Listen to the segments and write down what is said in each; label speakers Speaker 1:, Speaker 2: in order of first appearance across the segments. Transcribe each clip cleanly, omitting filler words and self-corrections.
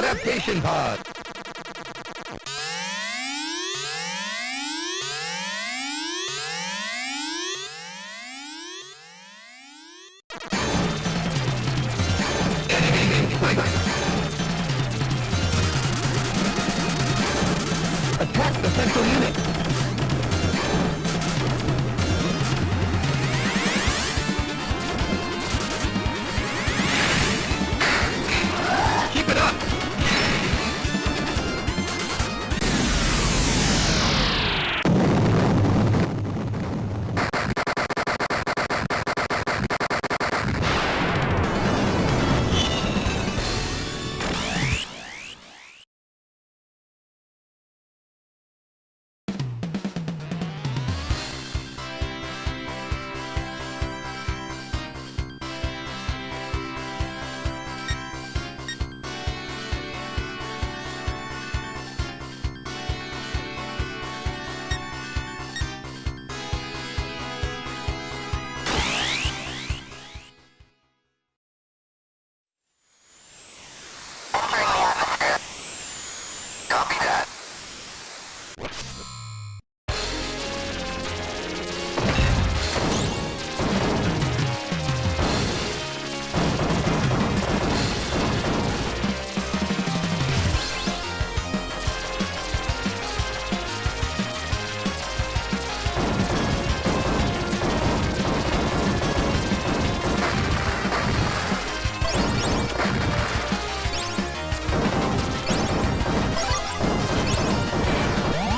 Speaker 1: Adaptation pod. Attack the central unit. Keep it up.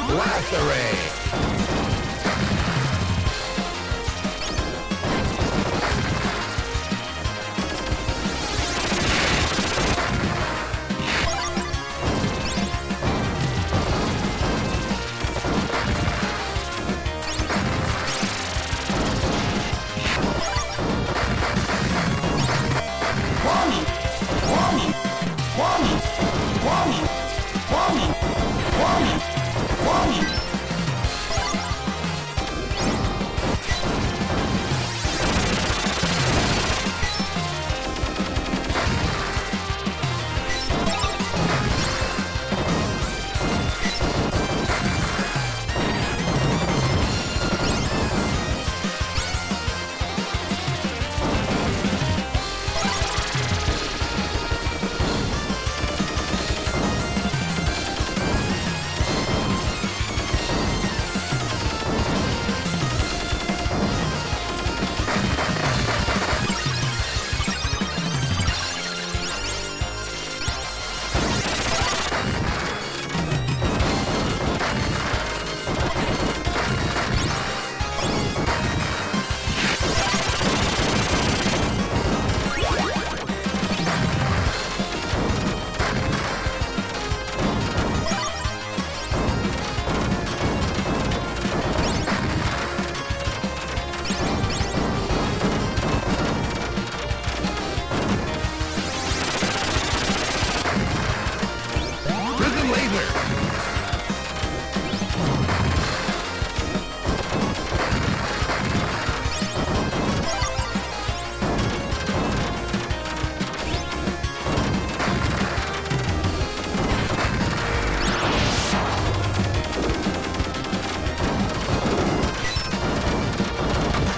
Speaker 1: Blast array.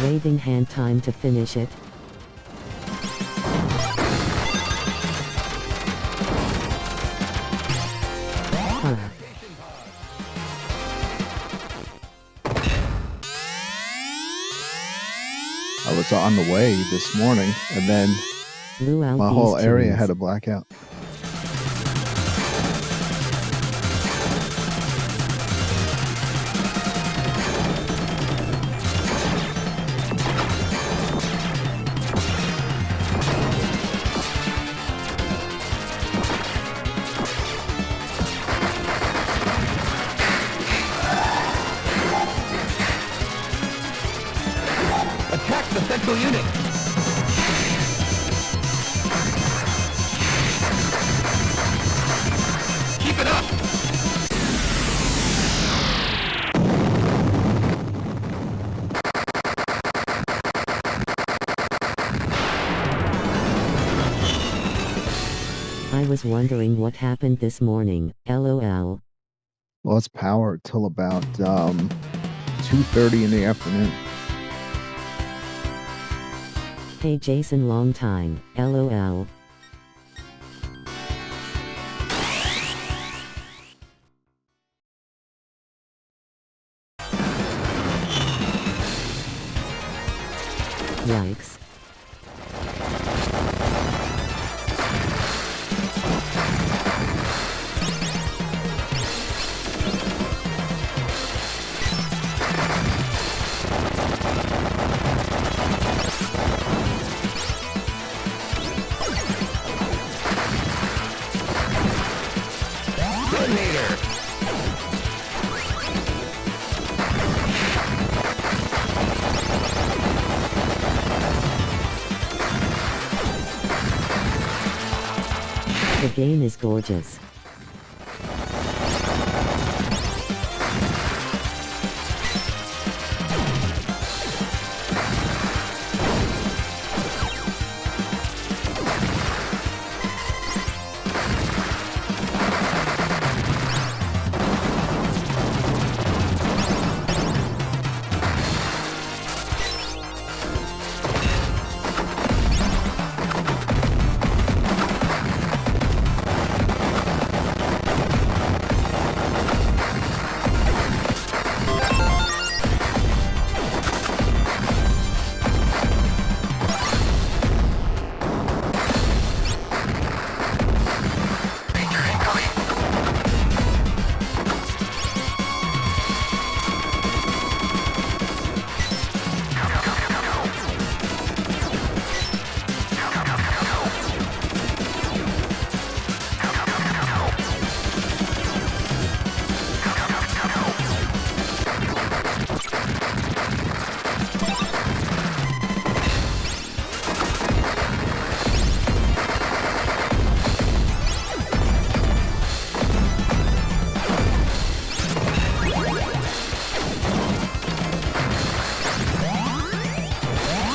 Speaker 2: Waving hand, time to finish it.
Speaker 3: I was on the way this morning, and then
Speaker 2: Blew out
Speaker 3: my
Speaker 2: these
Speaker 3: whole area
Speaker 2: tunes.
Speaker 3: had a blackout.
Speaker 1: Attack the central unit. Keep it up.
Speaker 2: I was wondering what happened this morning, lol.
Speaker 3: Lost power till about 2:30 in the afternoon.
Speaker 2: Hey Jason, long time, lol. Yikes.
Speaker 1: Detonator.
Speaker 2: The game is gorgeous.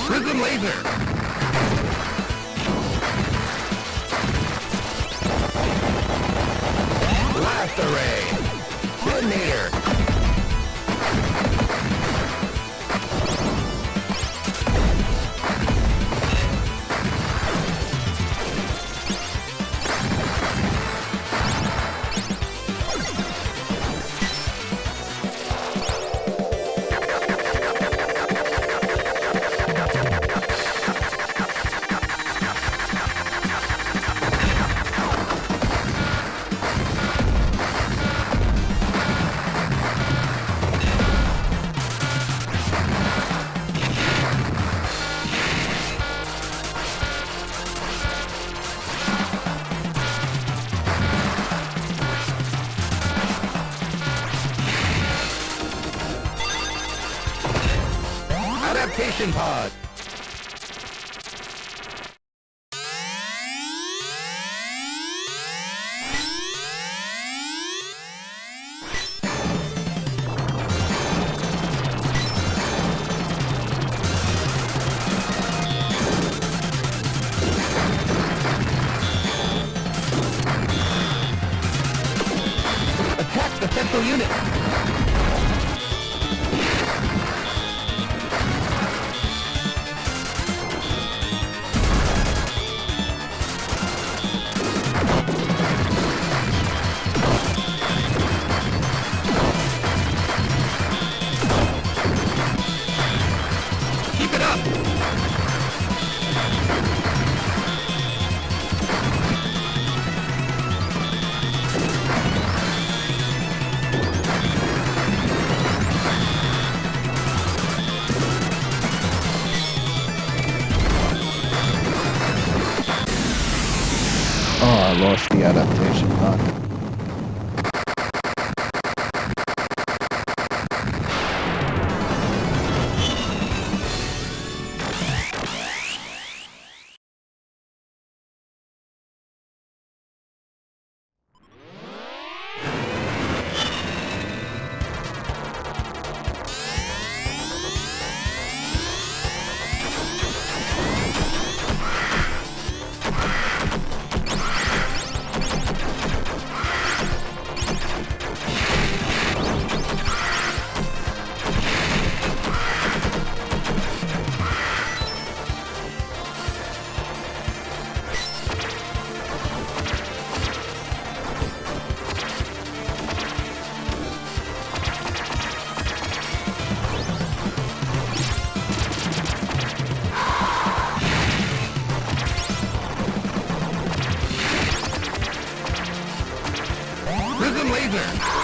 Speaker 2: Prism laser. Blast array. Detonator. Adaptation pod. Attack the central unit. Keep it up.
Speaker 3: Oh, I lost the adaptation pod.
Speaker 1: laser!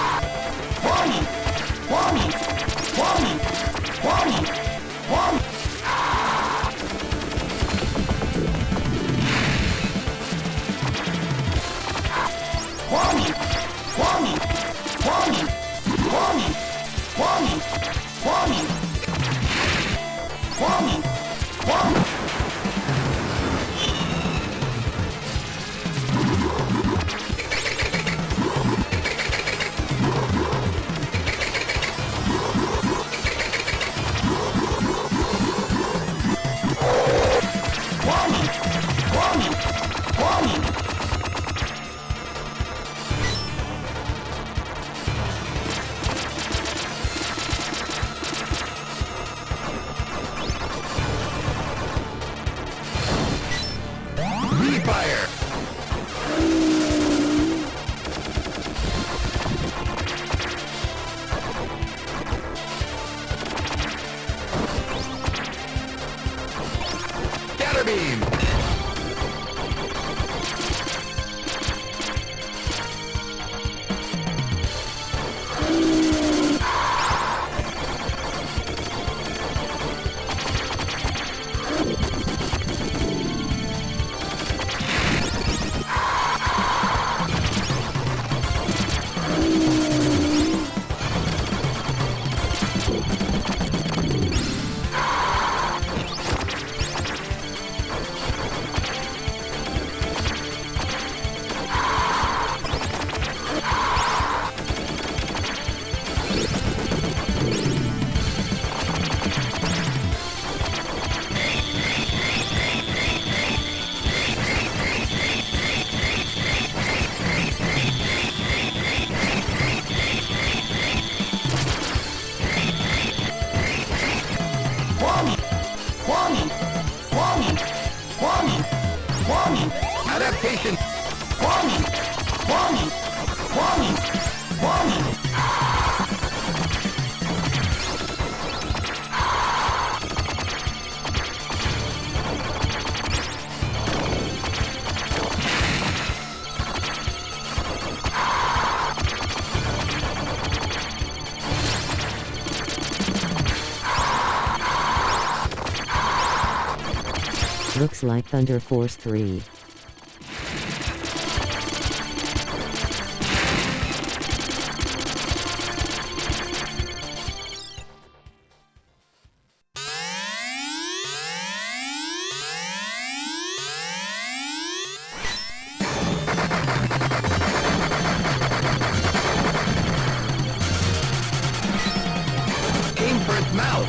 Speaker 1: Fire! Scatter beam! Adaptation!
Speaker 2: Looks like Thunder Force 3.
Speaker 1: Aim for its mouth!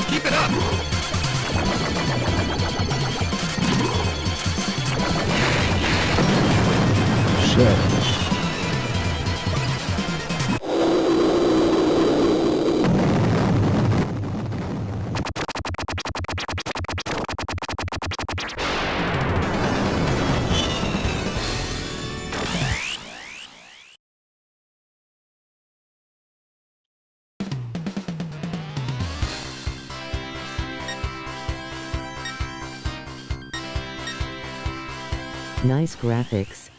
Speaker 1: Keep it up!
Speaker 3: Shit.
Speaker 2: Nice graphics.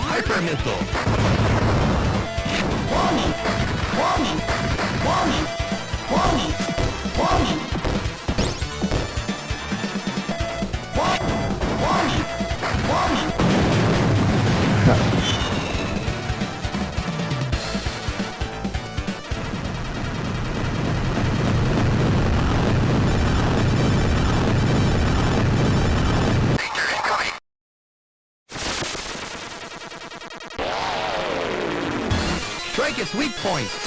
Speaker 1: Hyper missile! point.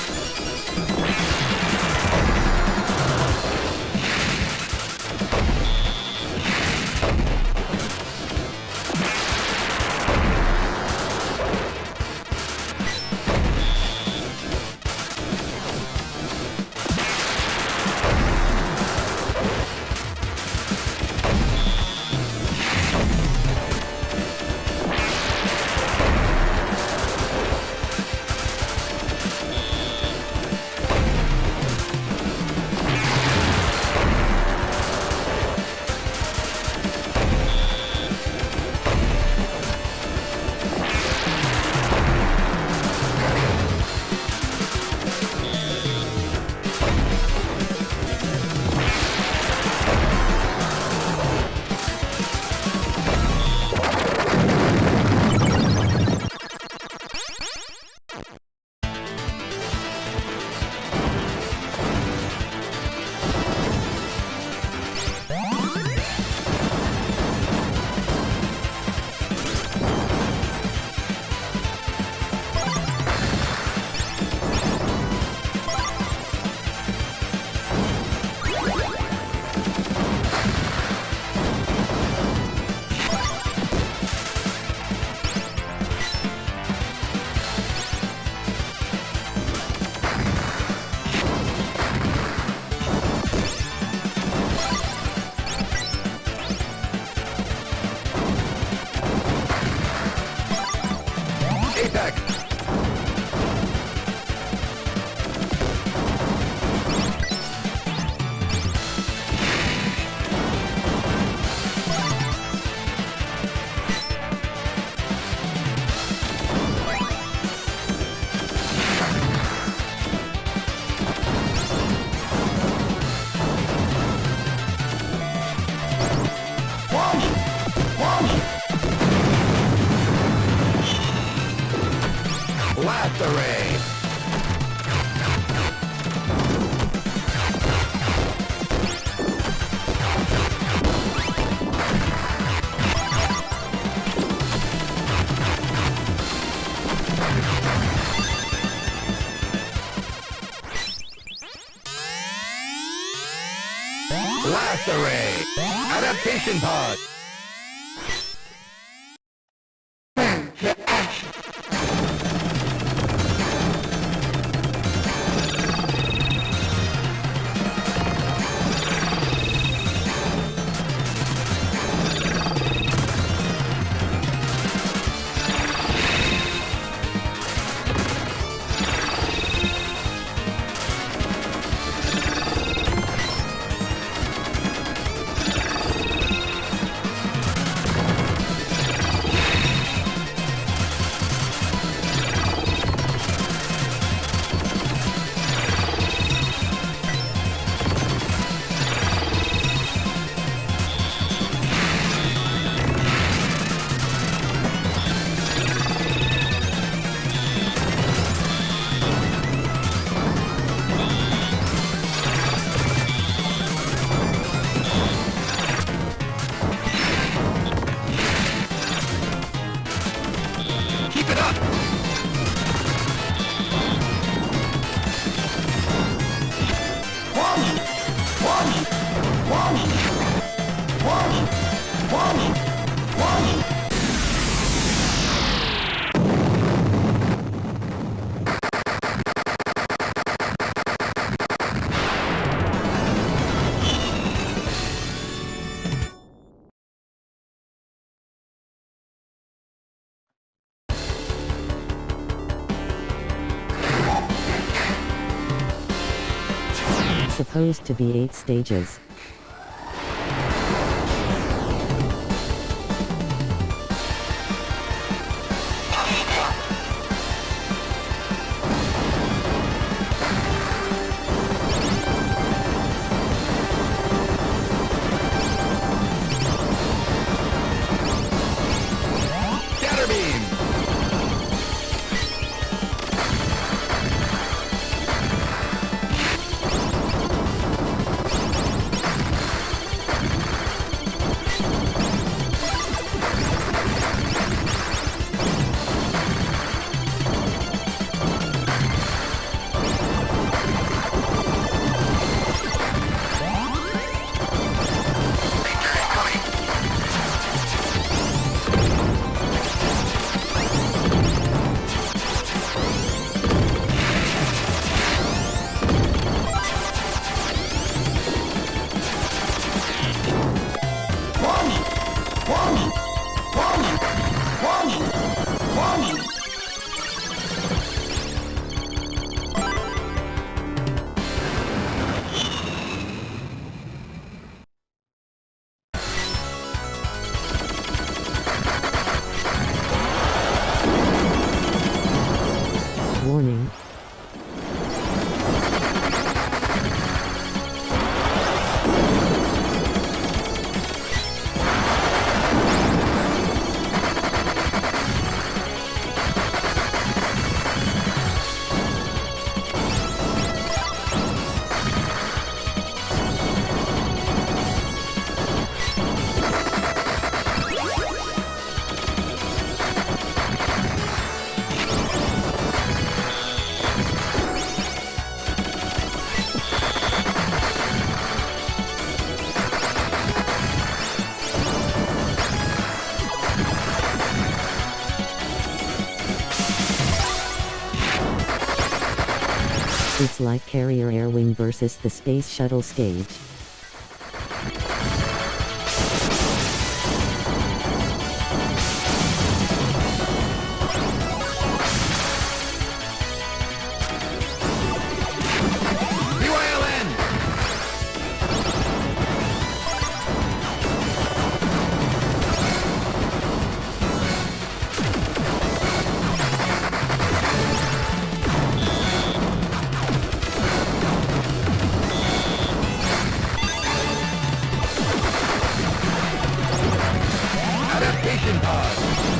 Speaker 1: Blast array! Blast array! Adaptation pod! Keep it up!
Speaker 2: Supposed to be 8 stages. Warning. It's like Carrier Air Wing versus the Space Shuttle stage.
Speaker 1: BYLN! Adaptation pod.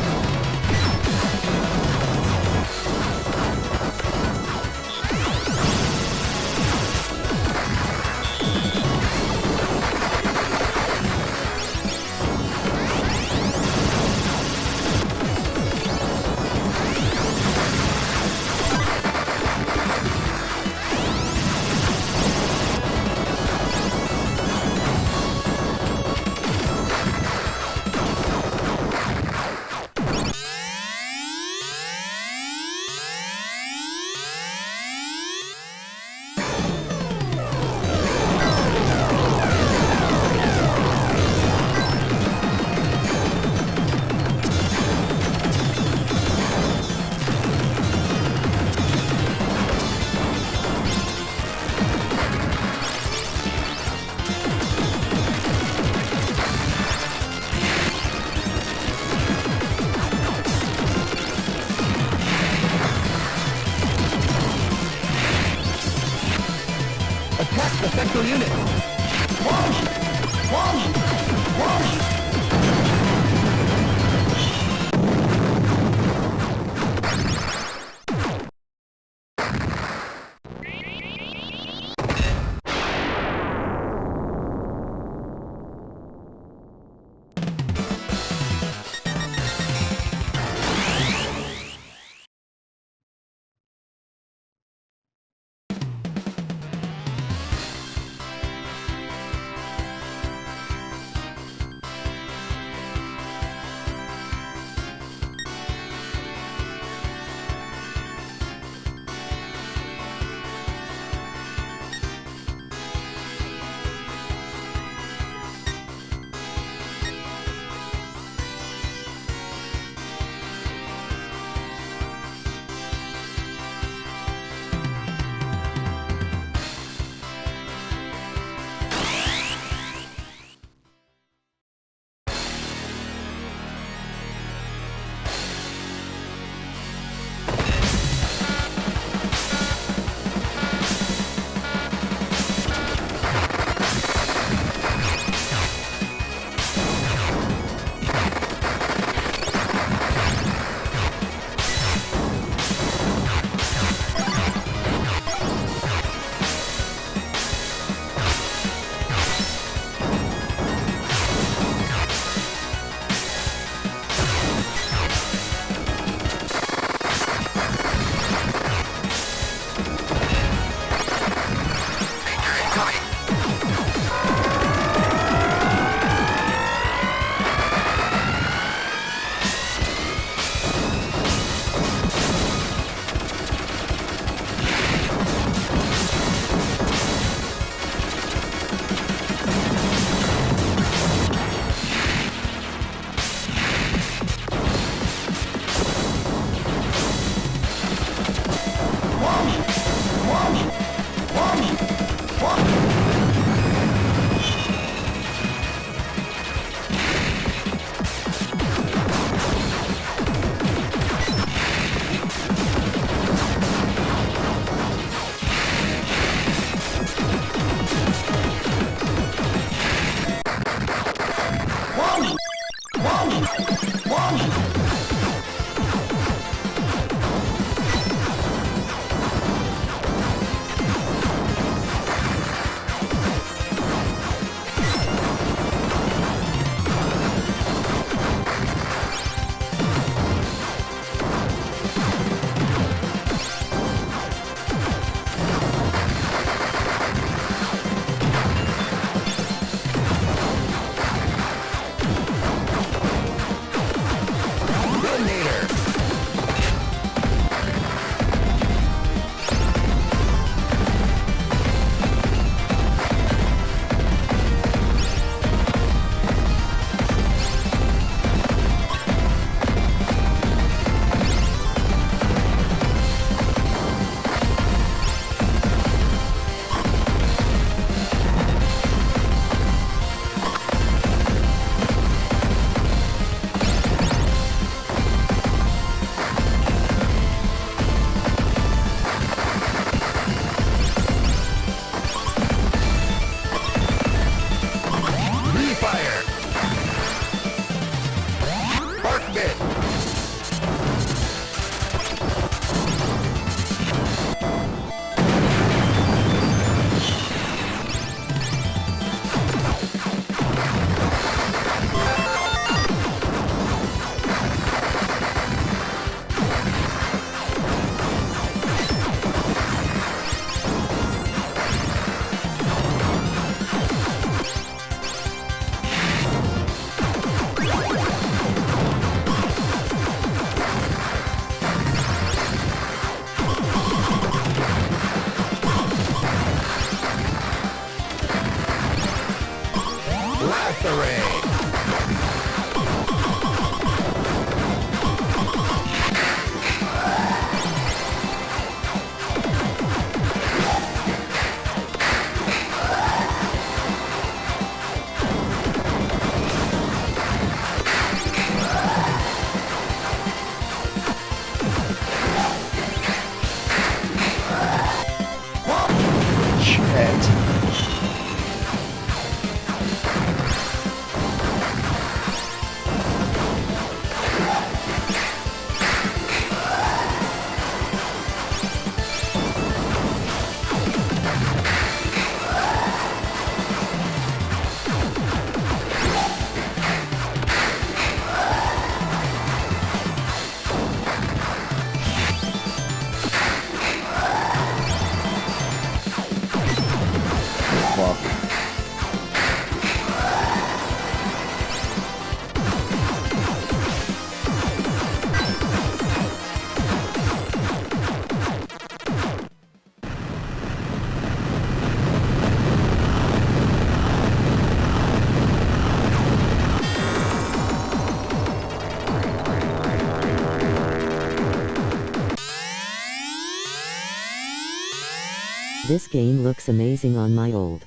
Speaker 2: This game looks amazing on my old.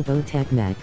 Speaker 2: Robotech Mech.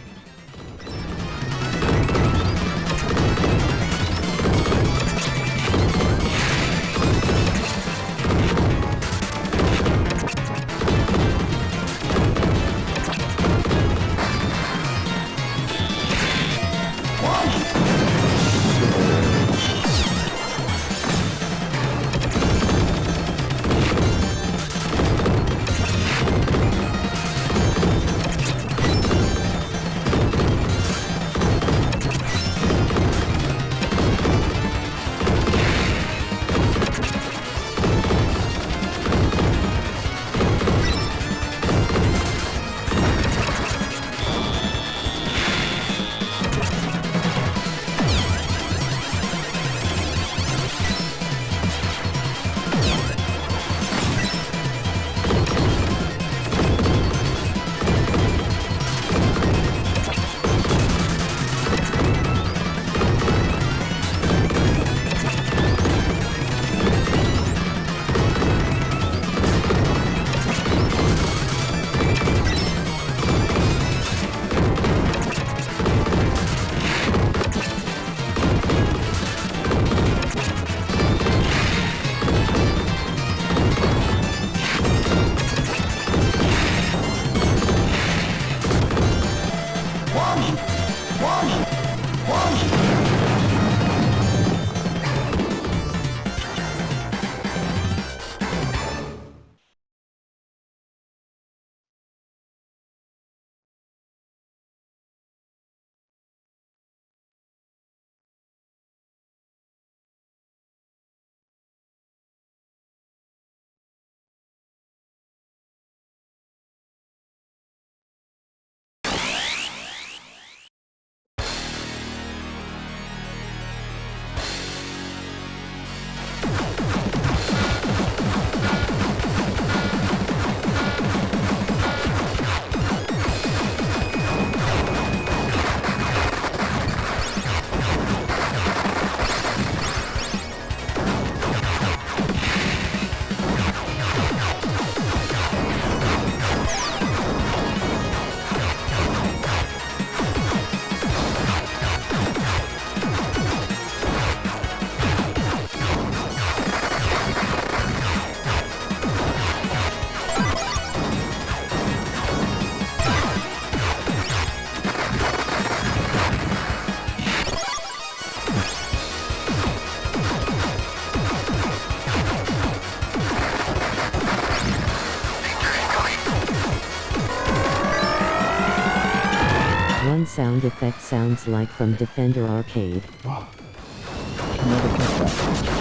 Speaker 2: sound effect sounds like from Defender Arcade.
Speaker 3: Oh, can never catch that.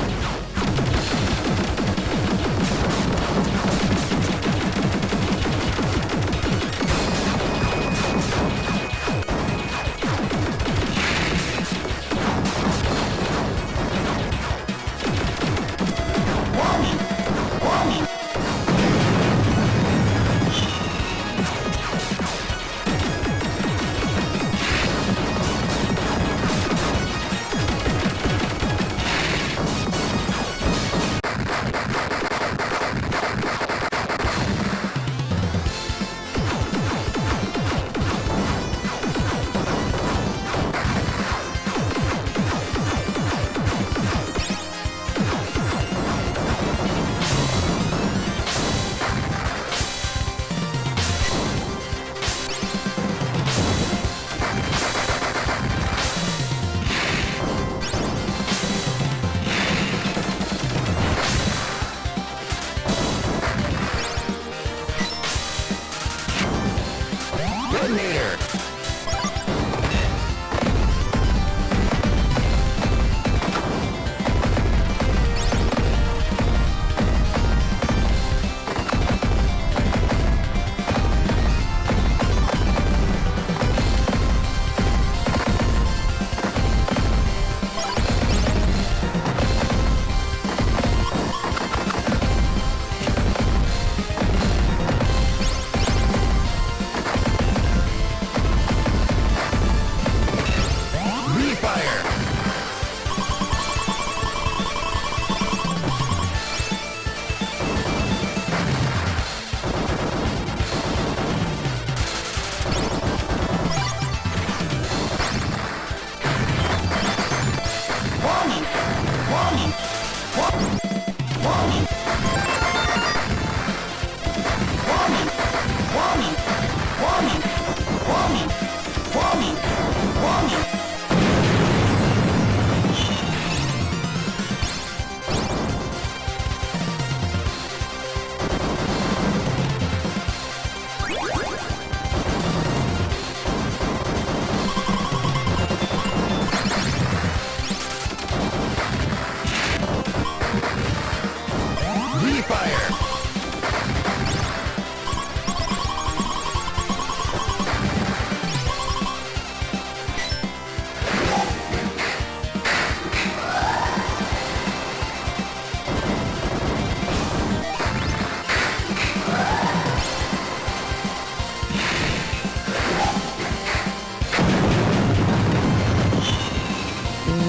Speaker 1: Detonator.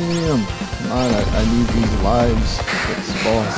Speaker 3: Damn. Come on, I need these lives for this boss.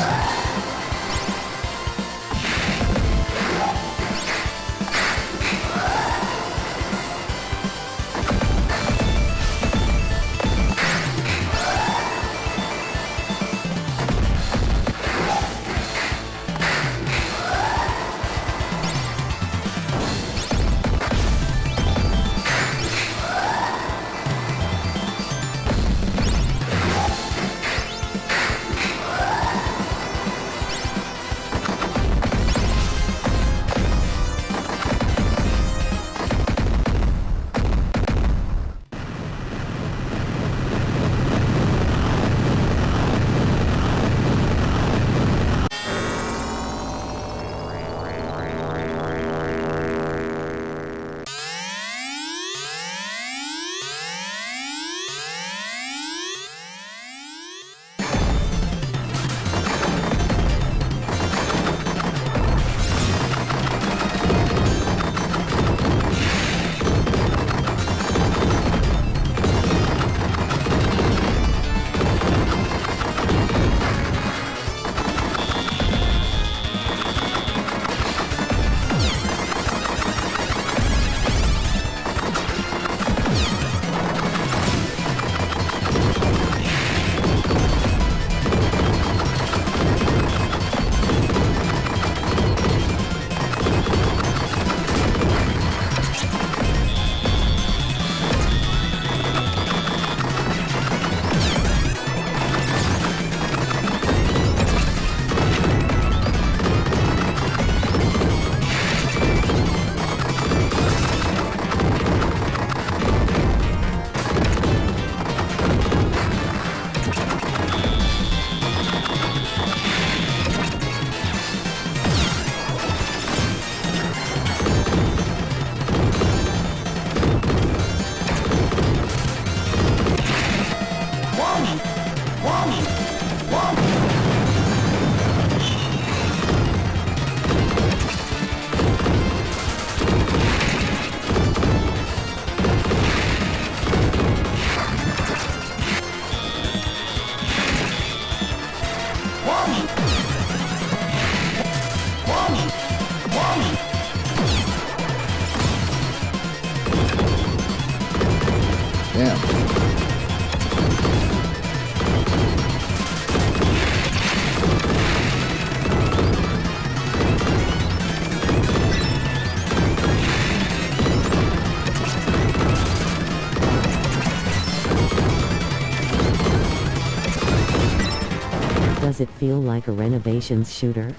Speaker 2: Does it feel like a renovations shooter?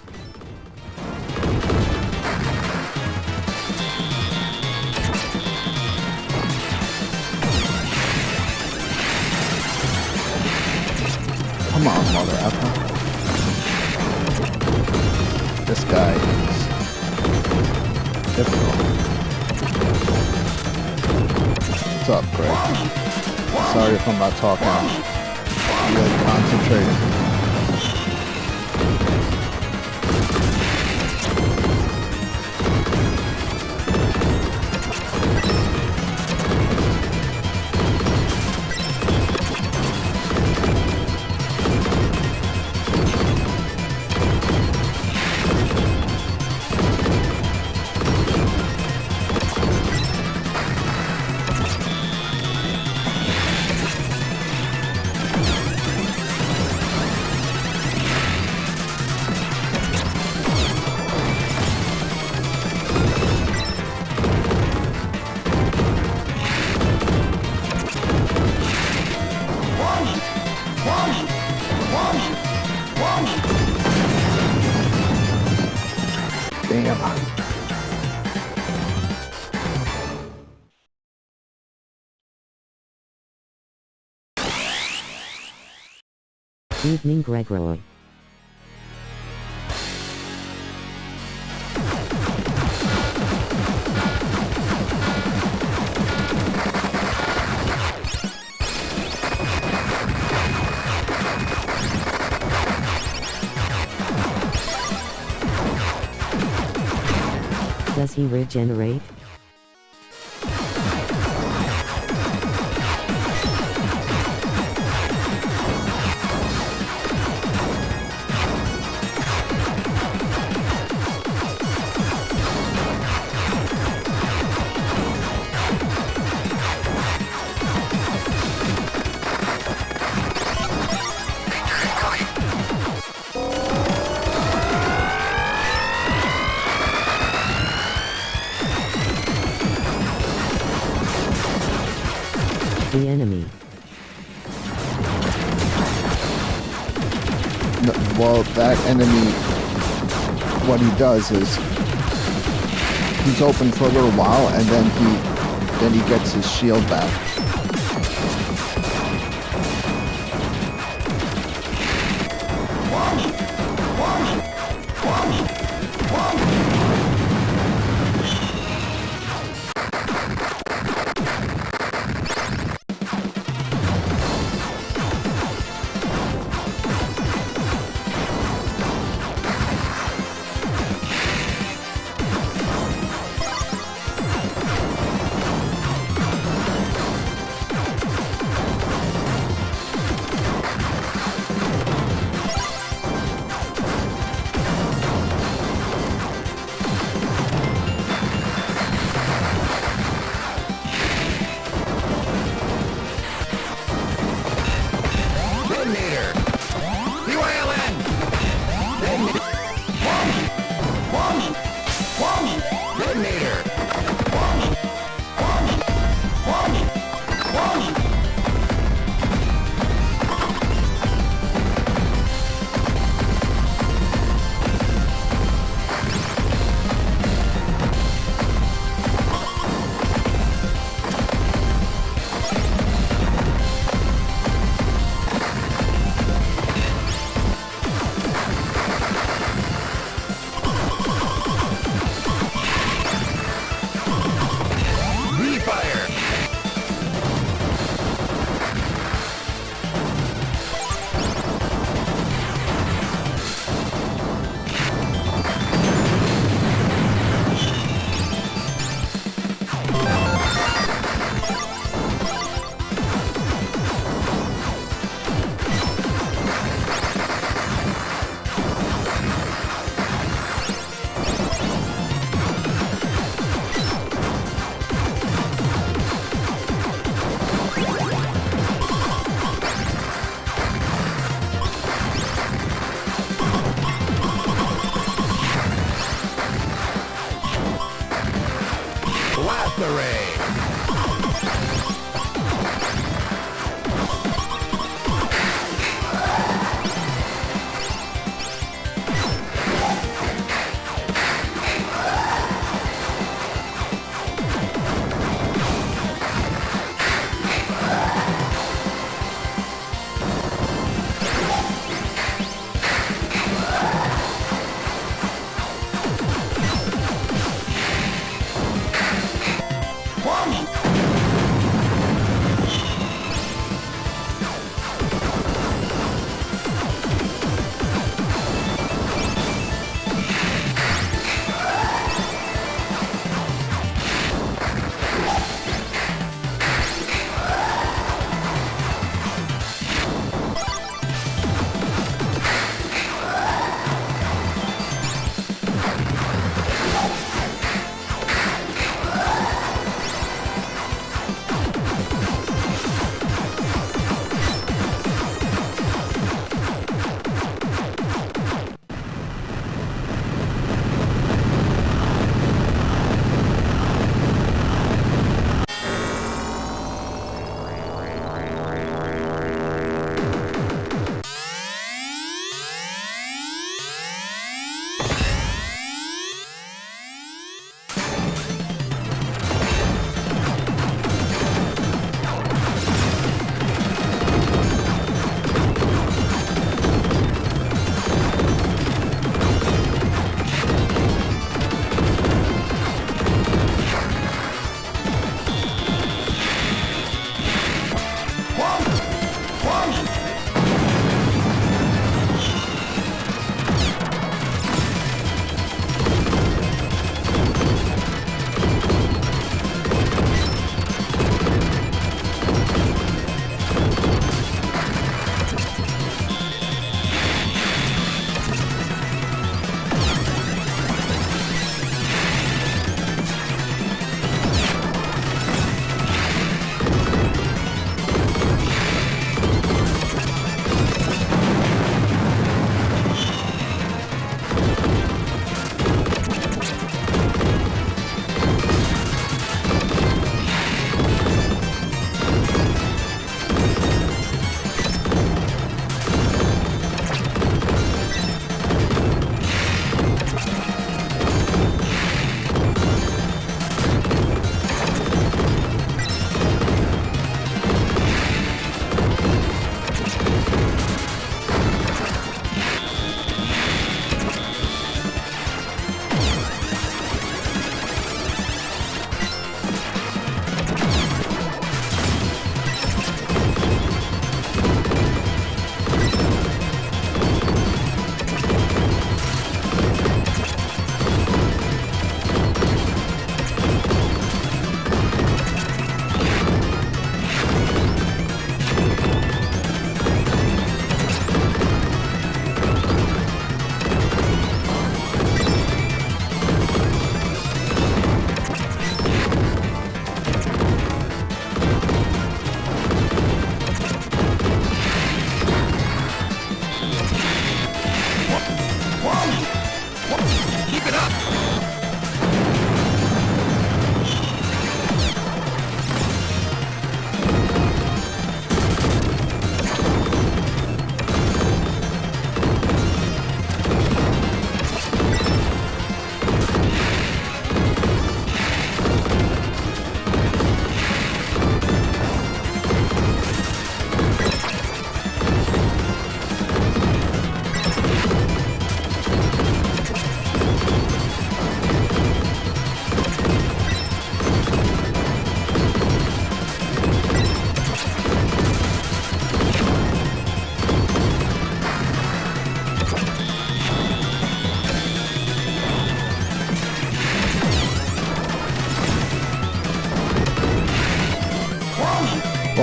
Speaker 3: Come on, mother effer. This guy is difficult. What's up, Greg? Sorry if I'm not talking. I'm really concentrating.
Speaker 2: Evening, Gregory. Does he regenerate? The enemy.
Speaker 3: No, well, that enemy, what he does is he's open for a little while, and then he gets his shield back.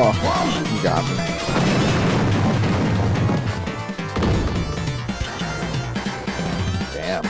Speaker 3: fuck. You got me. Damn.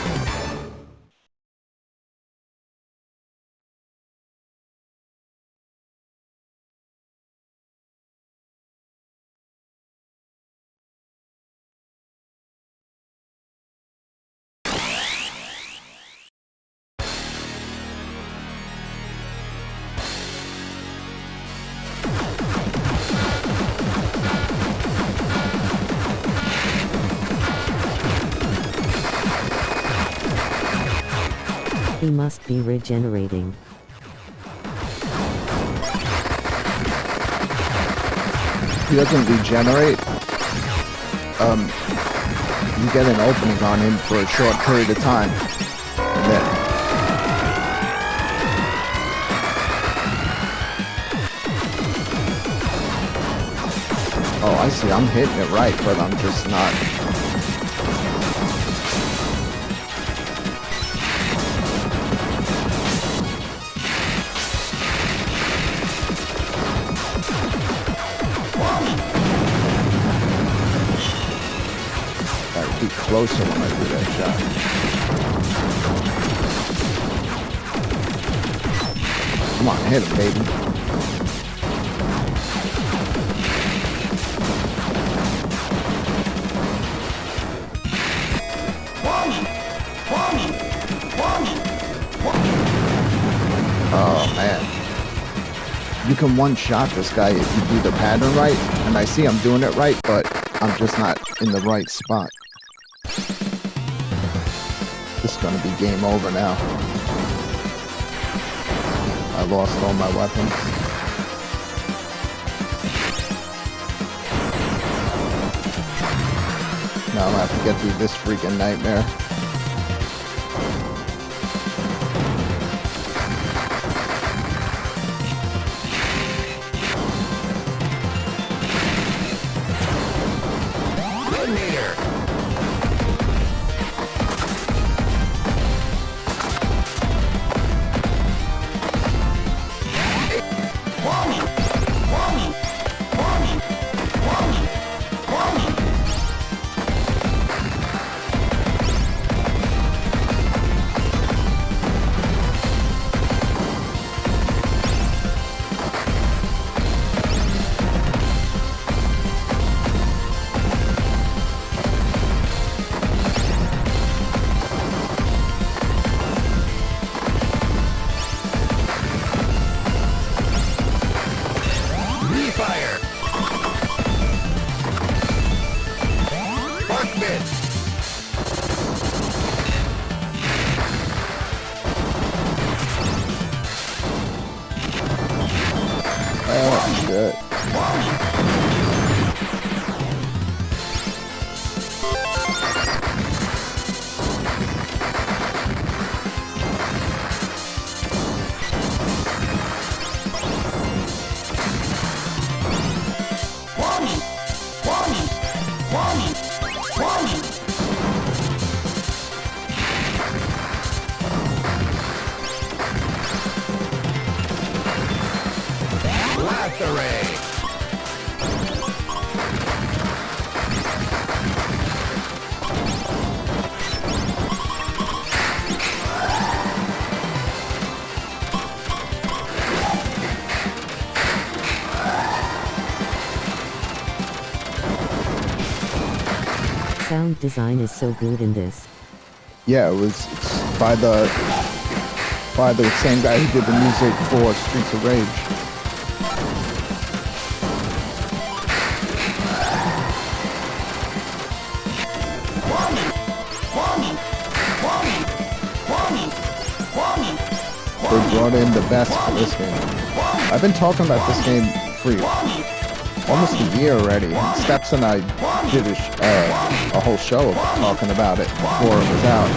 Speaker 2: He must be regenerating.
Speaker 3: He doesn't regenerate. You get an opening on him for a short period of time. And then oh, I see. I'm hitting it right, but I'm just not. Gotta be closer when I do that shot. Come on, hit him, baby. Oh man, you can one-shot this guy if you do the pattern right, and I see I'm doing it right, but I'm just not in the right spot. This is gonna be game over now. I lost all my weapons. Now I'm gonna have to get through this freaking nightmare. Oh, shit.
Speaker 2: Sound design is so good in this.
Speaker 3: Yeah, it's by the same guy who did the music for Streets of Rage. They brought in the best for this game. I've been talking about this game for almost a year already. Steps and I did a whole show talking about it before it was out.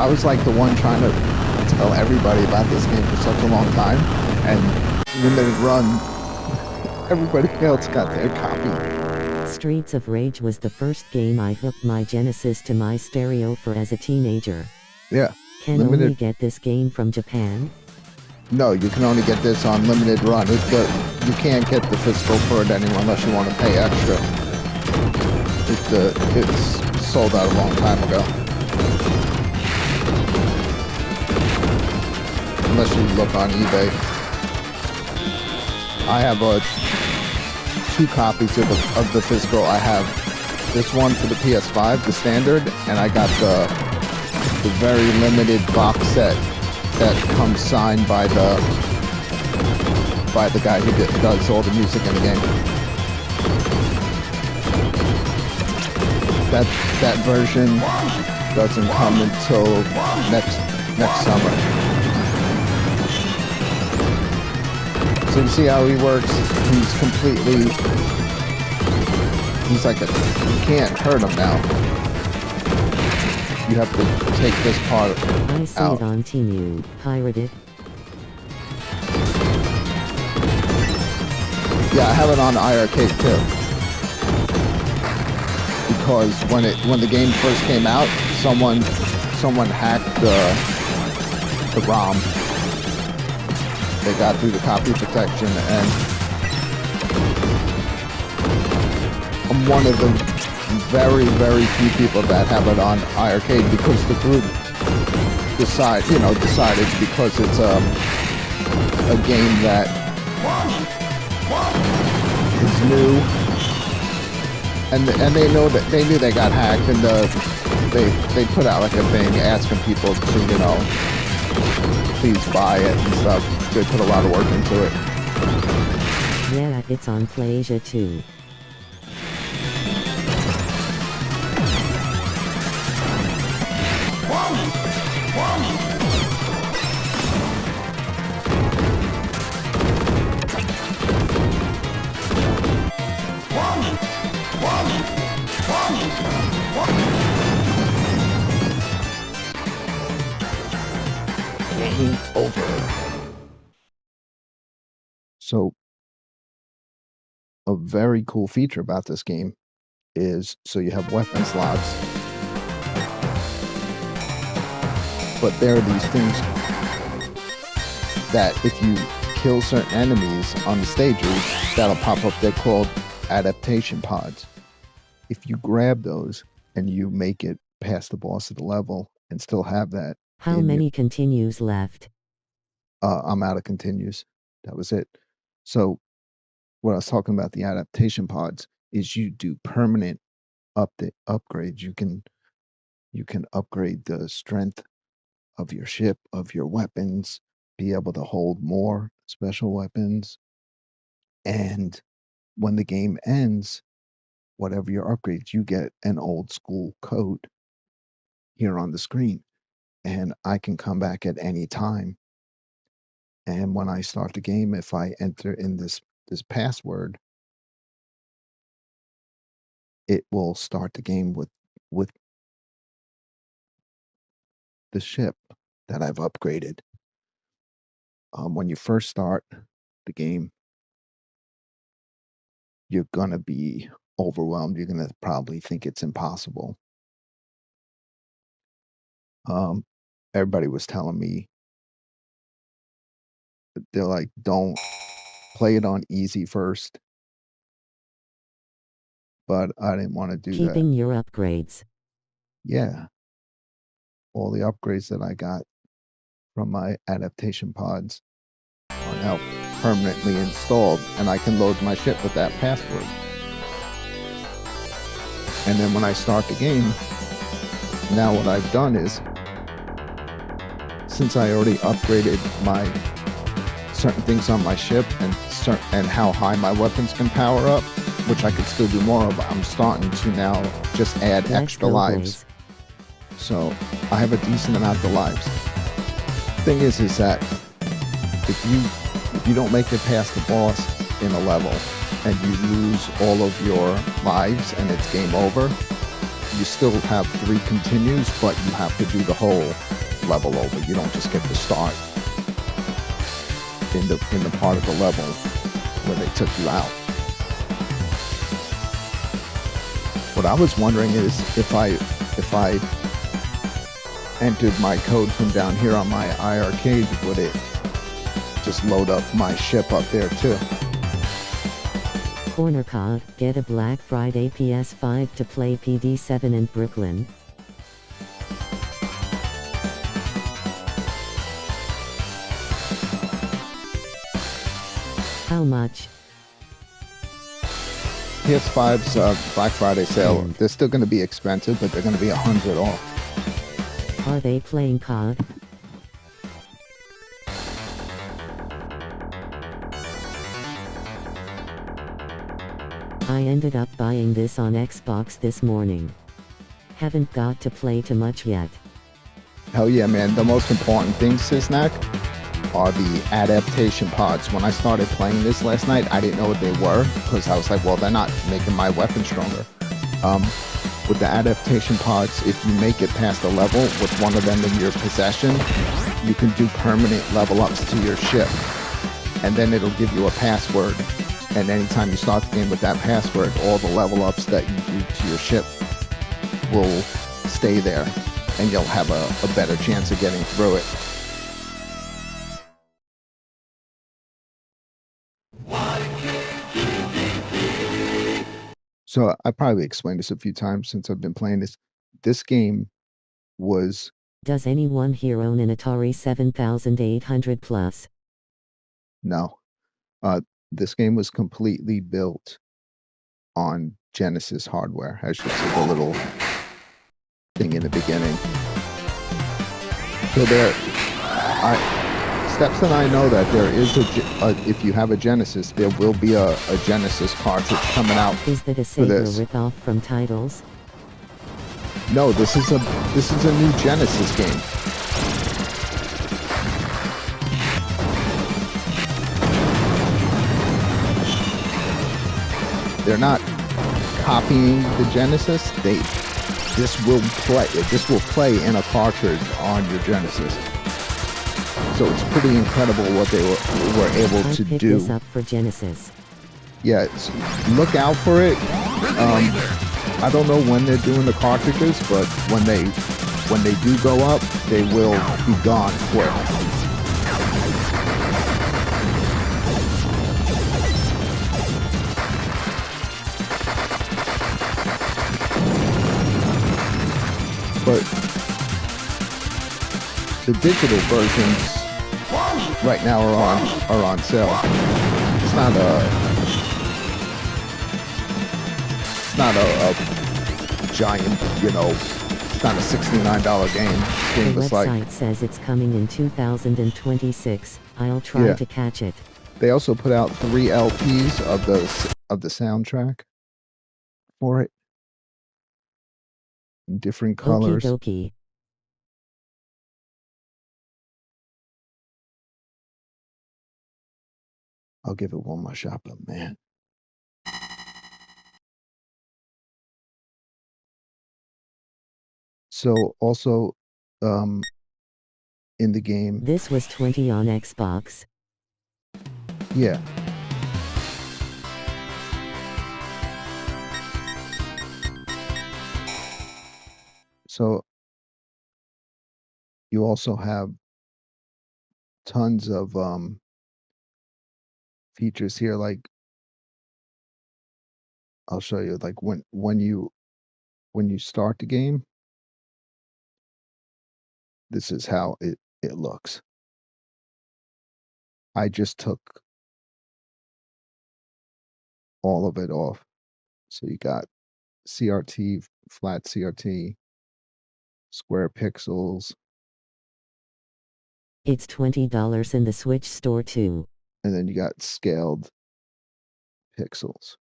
Speaker 3: I was like the one trying to tell everybody about this game for such a long time, and limited run, everybody else got their copy.
Speaker 2: Streets of Rage was the first game I hooked my Genesis to my stereo for as a teenager.
Speaker 3: Yeah.
Speaker 2: Can only get this game from Japan?
Speaker 3: No, you can only get this on limited run. You can't get the physical for it anymore unless you want to pay extra. It's sold out a long time ago. Unless you look on eBay. I have 2 copies of the physical. I have this one for the PS5, the standard, and I got the very limited box set that comes signed by the guy who does all the music in the game. That version doesn't come until next summer. So you see how he works? He's like you can't hurt him now. You have to take this part out.
Speaker 2: I see it on Temu. Pirated.
Speaker 3: Yeah, I have it on iArcade too. Because when the game first came out, someone hacked the ROM. They got through the copy protection, and I'm one of the very, very few people that have it on iArcade because the group decided because it's a game that is new, and they knew they got hacked, and they put out like a thing asking people to please buy it and stuff. They put a lot of work into it.
Speaker 2: Yeah, it's on PlayAsia too.
Speaker 3: Game over. So, a very cool feature about this game is so you have weapon slots, but there are these things that if you kill certain enemies on the stages, that'll pop up. They're called adaptation pods. If you grab those and you make it past the boss of the level and still have that.
Speaker 2: How many continues left?
Speaker 3: I'm out of continues. That was it. So what I was talking about, the adaptation pods, is you do permanent upgrades. You can upgrade the strength of your ship, of your weapons, be able to hold more special weapons. And when the game ends, whatever your upgrades, you get an old school code here on the screen. And I can come back at any time. And when I start the game, if I enter in this password, it will start the game with the ship that I've upgraded. When you first start the game, you're gonna be overwhelmed. You're gonna probably think it's impossible. Everybody was telling me, they're like, don't play it on easy first. But I didn't want to do that.
Speaker 2: Keeping your upgrades.
Speaker 3: Yeah. All the upgrades that I got from my adaptation pods are now permanently installed, and I can load my ship with that password. And then when I start the game, now what I've done is, since I already upgraded my certain things on my ship and how high my weapons can power up, which I could still do more of, I'm starting to now just add extra lives. So I have a decent amount of lives. Thing is that if you don't make it past the boss in a level and you lose all of your lives and it's game over, you still have 3 continues, but you have to do the whole level over. You don't just get to start in the part of the level where they took you out. What I was wondering is if I entered my code from down here on my iArcade, would it just load up my ship up there too?
Speaker 2: Corner Cog, get a Black Friday PS5 to play PD7 in Brooklyn. How much?
Speaker 3: PS5's Black Friday sale, they're still going to be expensive, but they're going to be 100 off.
Speaker 2: Are they playing COD? I ended up buying this on Xbox this morning. Haven't got to play too much yet.
Speaker 3: Hell yeah, man. The most important thing, Sisnak, are the adaptation pods. When I started playing this last night, I didn't know what they were, because I was like, well, they're not making my weapon stronger. With the adaptation pods, if you make it past a level with one of them in your possession, you can do permanent level ups to your ship. And then it'll give you a password. And anytime you start the game with that password, all the level ups that you do to your ship will stay there. And you'll have a better chance of getting through it. So I probably explained this a few times since I've been playing this. This game was...
Speaker 2: Does anyone here own an Atari 7800 plus?
Speaker 3: No. This game was completely built on Genesis hardware, as you see the little thing in the beginning. So Steps and I know that there is if you have a Genesis, there will be a Genesis cartridge coming out.
Speaker 2: Is that a Sega ripoff from Titles?
Speaker 3: No, this is a new Genesis game. They're not copying the Genesis. This will play in a cartridge on your Genesis. So it's pretty incredible what they were able to do.
Speaker 2: This up for Genesis.
Speaker 3: Yeah, look out for it. I don't know when they're doing the cartridges, but when they do go up, they will be gone quick. But the digital versions right now are on sale. It's not a giant, it's not a $69 game.
Speaker 2: The website says it's coming in 2026. I'll try to catch it.
Speaker 3: They also put out 3 LPs of the soundtrack for it in different colors.
Speaker 2: Okie dokie.
Speaker 3: I'll give it one more shot, but man. So also, in the game.
Speaker 2: This was $20 on Xbox.
Speaker 3: Yeah. So you also have tons of features here, like I'll show you, like when you start the game, this is how it looks. I just took all of it off. So you got CRT, flat CRT, square pixels.
Speaker 2: It's $20 in the Switch store too.
Speaker 3: And then you got scaled pixels.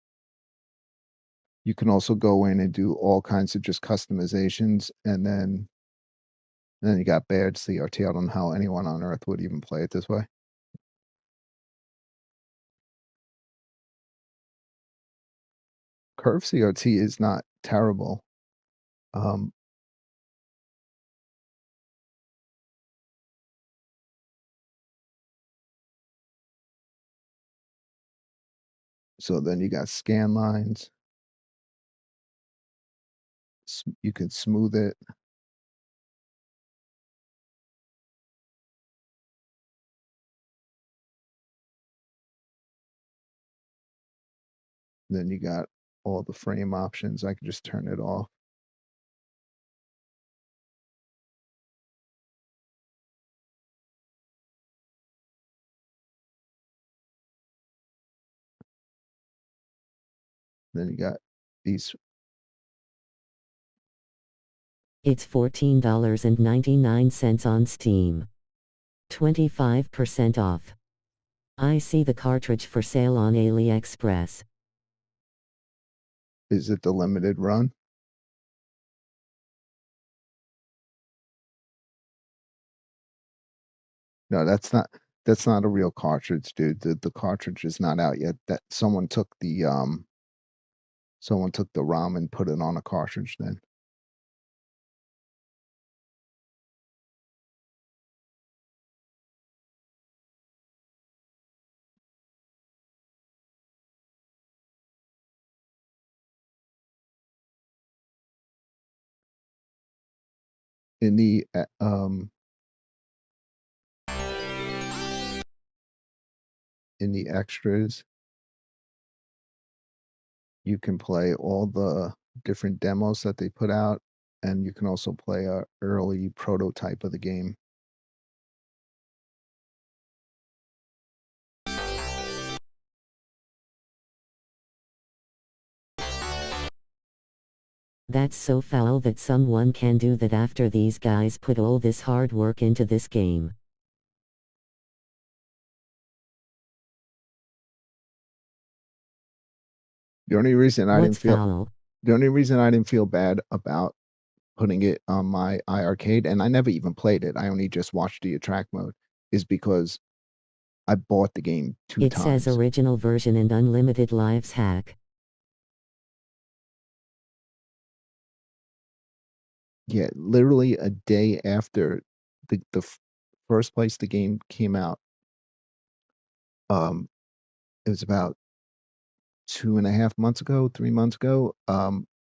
Speaker 3: You can also go in and do all kinds of just customizations, and then you got bared CRT. I don't know how anyone on Earth would even play it this way. Curve CRT is not terrible. So then you got scan lines. You can smooth it. Then you got all the frame options. I can just turn it off. Then you got these.
Speaker 2: It's $14.99 on Steam. 25% off. I see the cartridge for sale on AliExpress.
Speaker 3: Is it the limited run? No, that's not a real cartridge, dude. The cartridge is not out yet. That someone took the ROM and put it on a cartridge then. In the extras, you can play all the different demos that they put out, and you can also play a early prototype of the game.
Speaker 2: That's so foul that someone can do that after these guys put all this hard work into this game.
Speaker 3: The only reason I
Speaker 2: What's
Speaker 3: didn't feel
Speaker 2: foul?
Speaker 3: the only reason I didn't feel bad about putting it on my iArcade, and I never even played it, I only just watched the attract mode, is because I bought the game 2
Speaker 2: It
Speaker 3: times.
Speaker 2: says original version and unlimited lives hack.
Speaker 3: Yeah, literally a day after the first place the game came out, it was about 2.5 months ago, 3 months ago.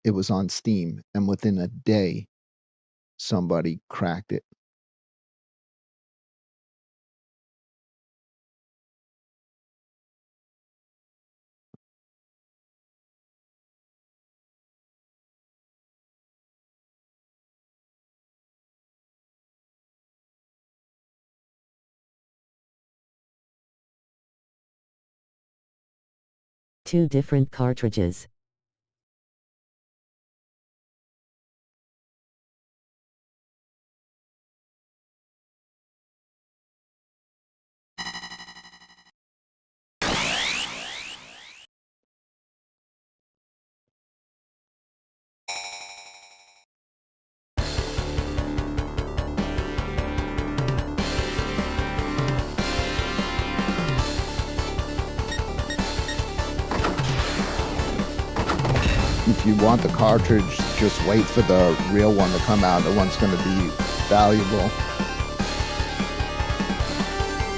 Speaker 3: It was on Steam, and within a day, somebody cracked it.
Speaker 2: Two different cartridges.
Speaker 3: If you want the cartridge, just wait for the real one to come out. The one's going to be valuable.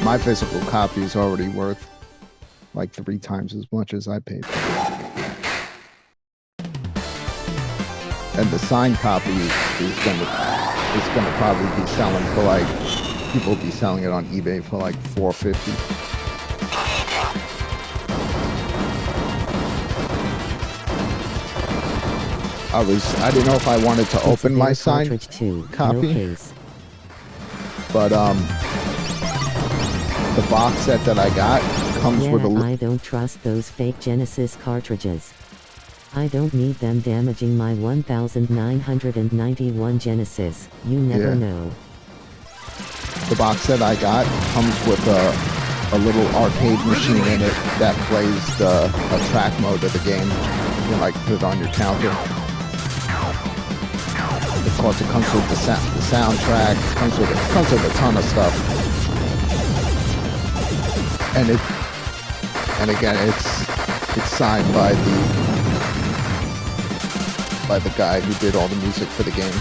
Speaker 3: My physical copy is already worth like 3 times as much as I paid for it. And the signed copy is gonna probably be selling for like, people will be selling it on eBay for like $4.50. I didn't know if I wanted to open my signed copy,
Speaker 2: no
Speaker 3: but the box set that I got comes with a.
Speaker 2: I don't trust those fake Genesis cartridges. I don't need them damaging my 1991 Genesis. You never know.
Speaker 3: The box set I got comes with a little arcade machine in it that plays the track mode of the game. You can like put it on your counter. Of course, it comes with the soundtrack. Comes with a ton of stuff. And again, it's signed by the guy who did all the music for the game.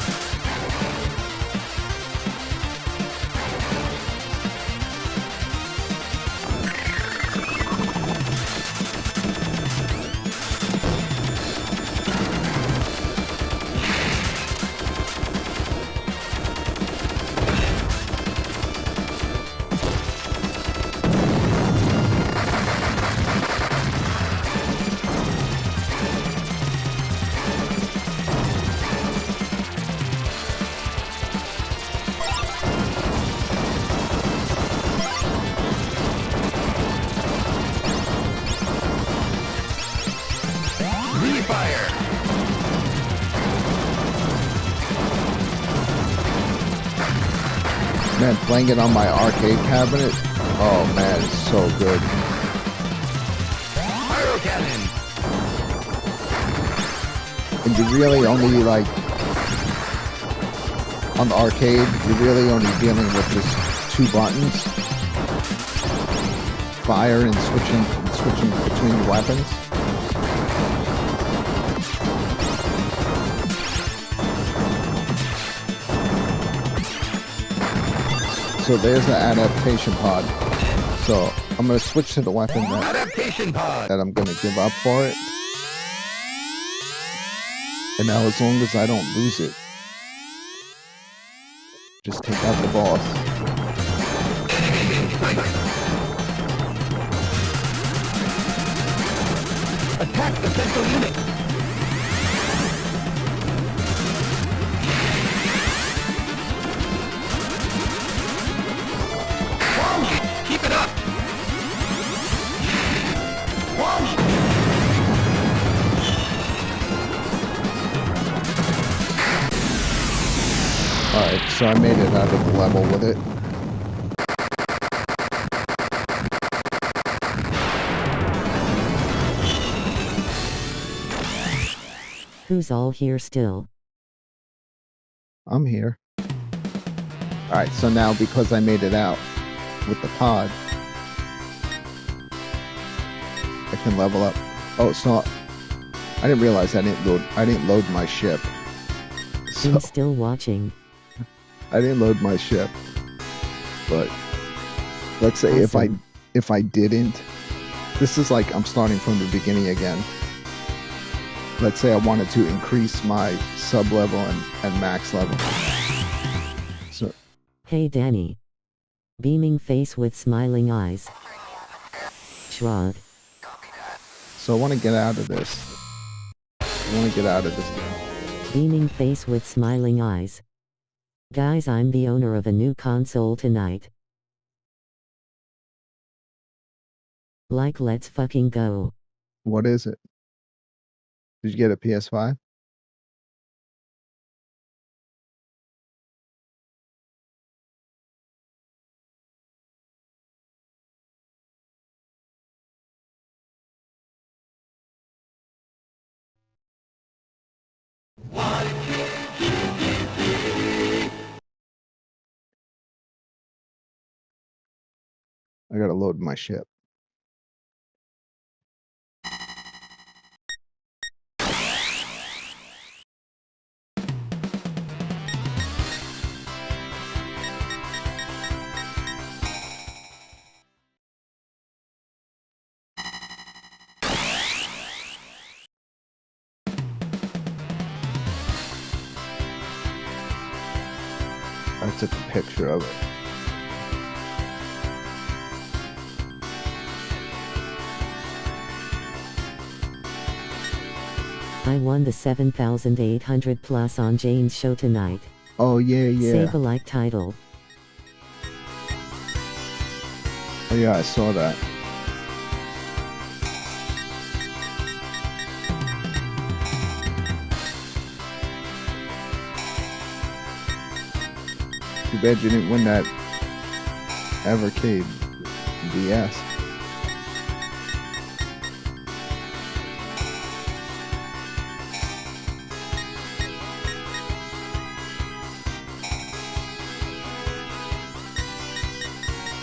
Speaker 3: Man, playing it on my arcade cabinet, oh man, it's so good.
Speaker 1: Pyro cannon.
Speaker 3: And you really only, like, on the arcade, you're really only dealing with just 2 buttons. Fire and switching between weapons. So there's the adaptation pod. So I'm gonna switch to the weapon
Speaker 1: Adaptation pod.
Speaker 3: that I'm gonna give up for it. And now as long as I don't lose it, just take out the boss.
Speaker 1: Attack the central unit. Keep it up.
Speaker 3: Alright, so I made it out of the level with it.
Speaker 2: Who's all here still?
Speaker 3: I'm here. Alright, so now because I made it out with the pod, I can level up. Oh, so I didn't realize I didn't load my ship. So
Speaker 2: I'm still watching.
Speaker 3: I didn't load my ship. But let's say
Speaker 2: Awesome.
Speaker 3: if I didn't, this is like I'm starting from the beginning again. Let's say I wanted to increase my sub level and max level. So
Speaker 2: Hey Danny. Beaming face with smiling eyes. Shrug.
Speaker 3: I want to get out of this. I want to get out of this now.
Speaker 2: Beaming face with smiling eyes. Guys, I'm the owner of a new console tonight. Like, let's fucking go.
Speaker 3: What is it? Did you get a PS5? I gotta load my ship. I took a picture of it.
Speaker 2: I won the 7,800 plus on Jane's show tonight.
Speaker 3: Oh yeah, yeah.
Speaker 2: Save a like title.
Speaker 3: Oh yeah, I saw that. Too bad you didn't win that Evercade DS.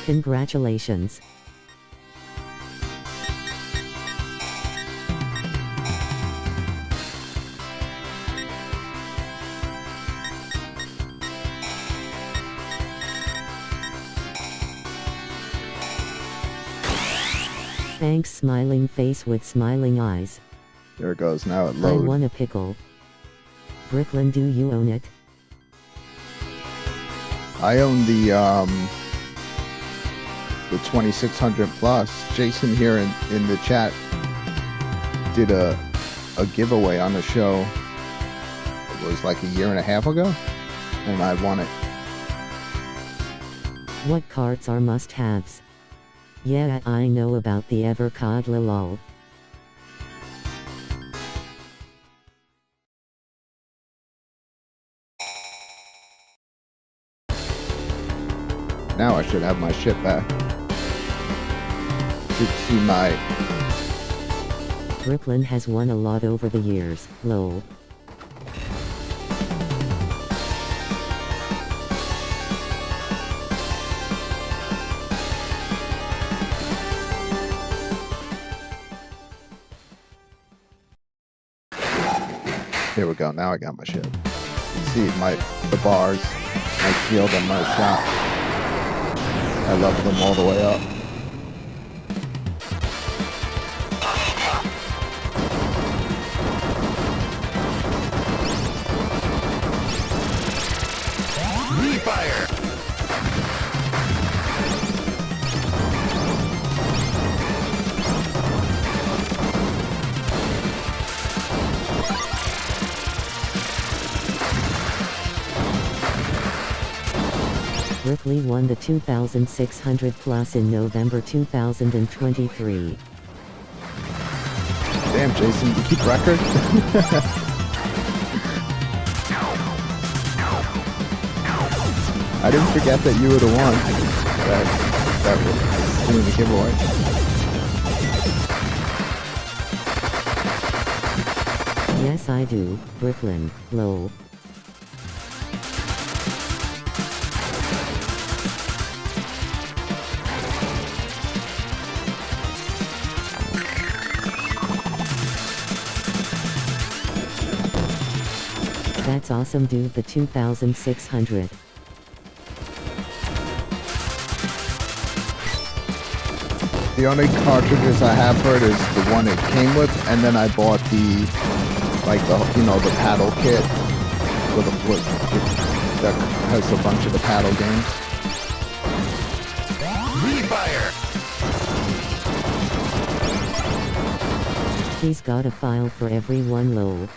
Speaker 2: Congratulations. Thanks, smiling face with smiling eyes.
Speaker 3: There it goes. Now it
Speaker 2: I
Speaker 3: loads.
Speaker 2: want a pickle. Brooklyn, do you own it?
Speaker 3: I own the 2600 plus. Jason here in the chat did a giveaway on the show. It was like a year and a half ago, and I won it.
Speaker 2: What carts are must-haves? Yeah, I know about the Evercade lol.
Speaker 3: I should have my ship back. You see my...
Speaker 2: Brooklyn has won a lot over the years, lol.
Speaker 3: Here we go, now I got my ship. See the bars, my shield and my shot. I leveled them all the way up.
Speaker 1: Refire.
Speaker 2: Ripley won the 2600 plus in November 2023.
Speaker 3: Damn, Jason, you keep record? I didn't forget that you were the one that was doing the giveaway.
Speaker 2: Yes I do, Brooklyn, lol. That's awesome dude, the 2600.
Speaker 3: The only cartridges I have for it is the one it came with, and then I bought the paddle kit that has a bunch of the paddle games.
Speaker 1: Refire.
Speaker 2: He's got a file for everyone, lol.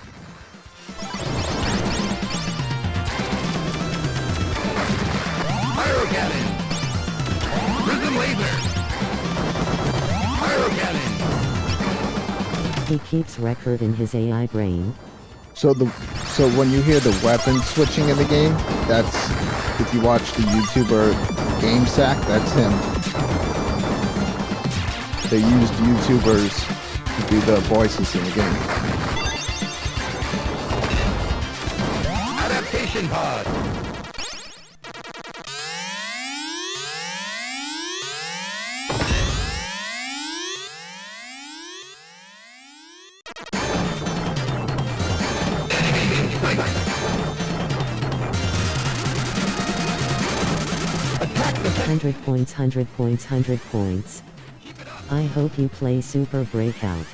Speaker 1: Pyro cannon. Prism laser. Pyro cannon.
Speaker 2: He keeps record in his AI brain.
Speaker 3: So when you hear the weapon switching in the game, that's, if you watch the YouTuber GameSack, that's him. They used YouTubers to do the voices in the game.
Speaker 1: Adaptation pod. Attack the
Speaker 2: 100 points, 100 points, 100 points. I hope you play Super Breakout.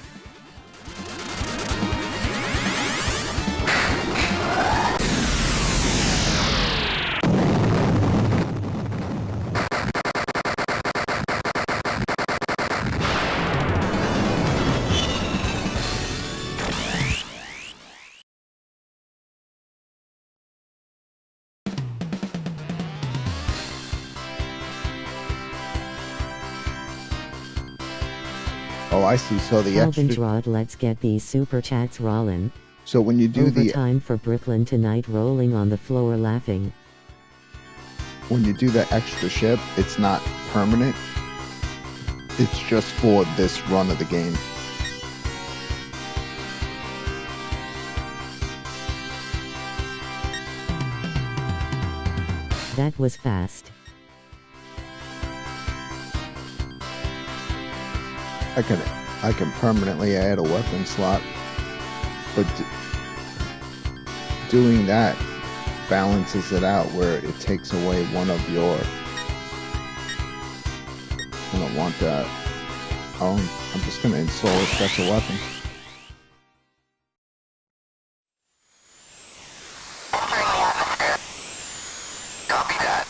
Speaker 3: Oh, I see. So the
Speaker 2: Calvin
Speaker 3: extra.
Speaker 2: Drod, let's get these super chats rollin'.
Speaker 3: So when you do the
Speaker 2: Overtime for Brooklyn tonight, rolling on the floor laughing.
Speaker 3: when you do the extra ship, it's not permanent. It's just for this run of the game.
Speaker 2: That was fast.
Speaker 3: I can permanently add a weapon slot, but doing that balances it out where it takes away one of your. I don't want that. I'm just gonna install a special weapon.
Speaker 1: Copy that.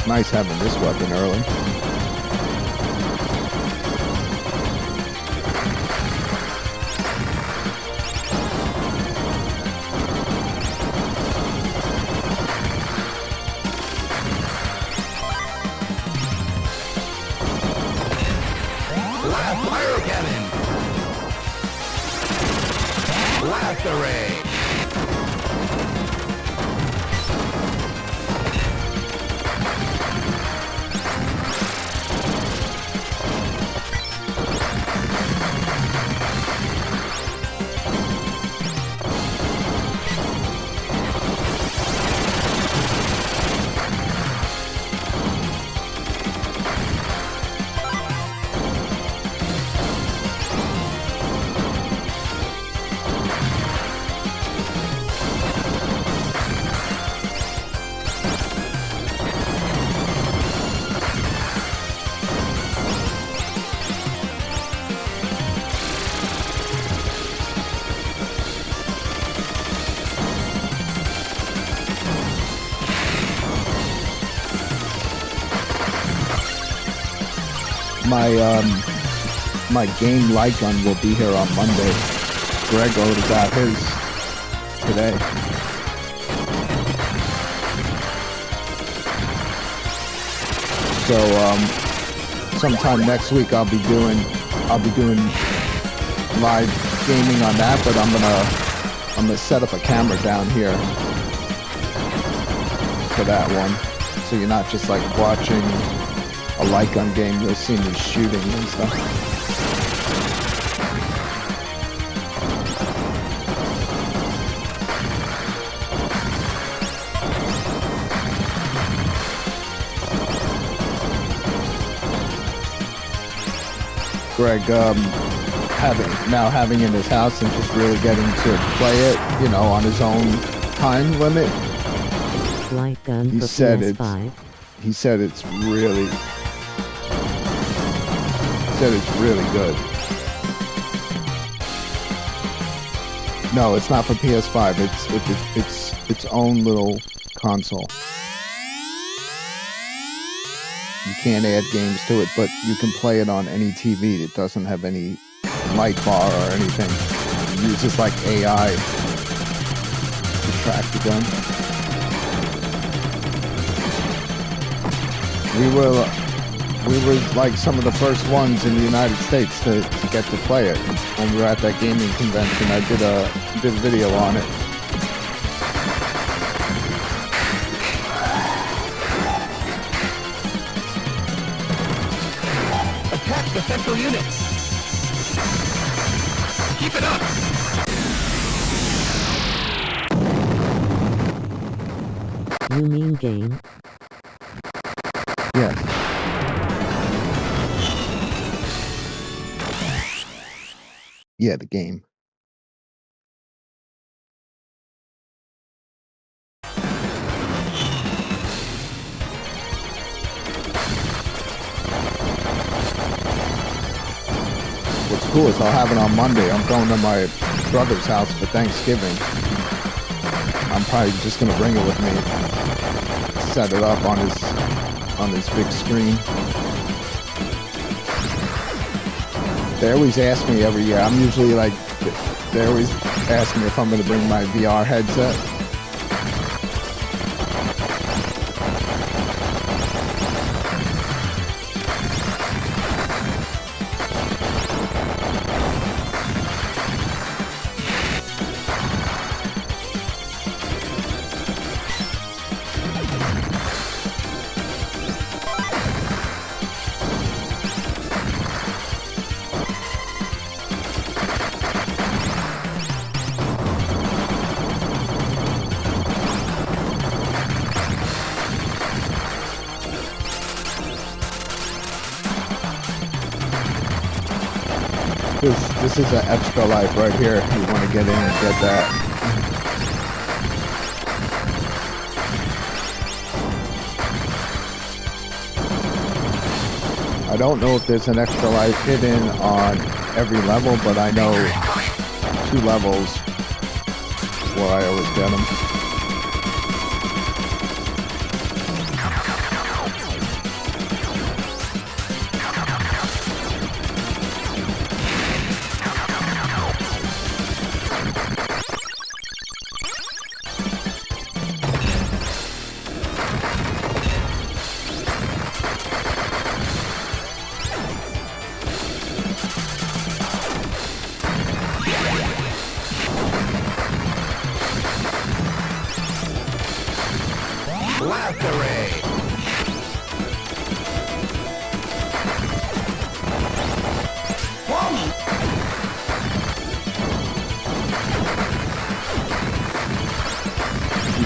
Speaker 3: Nice having this weapon early.
Speaker 1: Blast pyro cannon. Blast array.
Speaker 3: My game light gun will be here on Monday. Greg already got his today. So sometime next week I'll be doing live gaming on that, but I'm gonna set up a camera down here for that one. So you're not just like watching a light gun game, you'll see me shooting and stuff. Greg, having in his house and just really getting to play it, you know, on his own time limit.
Speaker 2: Light gun for PS5.
Speaker 3: He said it's really good. No, it's not for PS5. It's its own little console. You can't add games to it, but you can play it on any TV. It doesn't have any light bar or anything. It uses like AI to track the gun. We were like some of the first ones in the United States to get to play it. When we were at that gaming convention, I did a video on it.
Speaker 1: Attack the central unit. Keep it up.
Speaker 2: You mean game?
Speaker 3: Yes. Yeah, the game. What's cool is I'll have it on Monday. I'm going to my brother's house for Thanksgiving. I'm probably just gonna bring it with me. Set it up on his big screen. They always ask me every year. I'm usually like, they always ask me if I'm gonna bring my VR headset. This is an extra life right here. You want to get in and get that. I don't know if there's an extra life hidden on every level, but I know 2 levels where I always get them.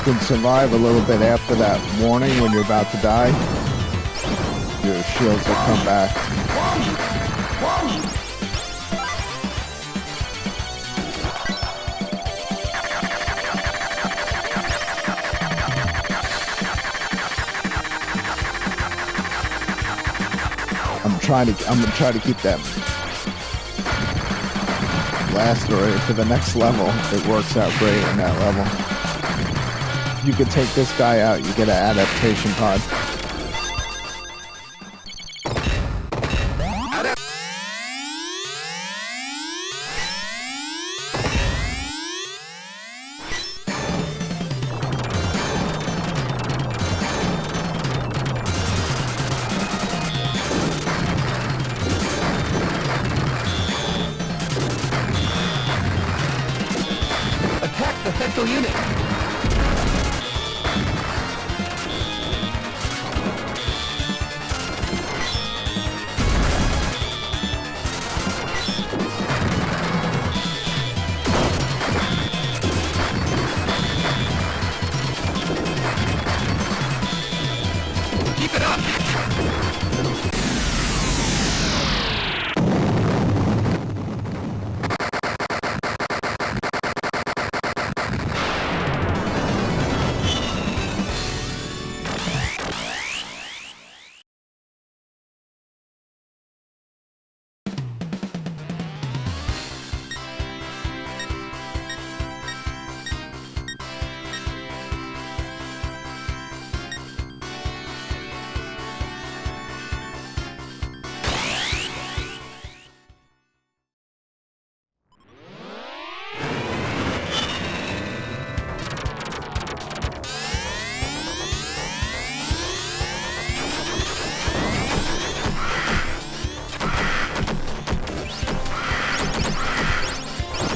Speaker 3: can survive a little bit after that warning when you're about to die, your shields will come back. I'm gonna try to keep that blaster rate for the next level. It works out great in that level. You can take this guy out, you get an adaptation pod.
Speaker 1: Attack the central unit. Keep it up.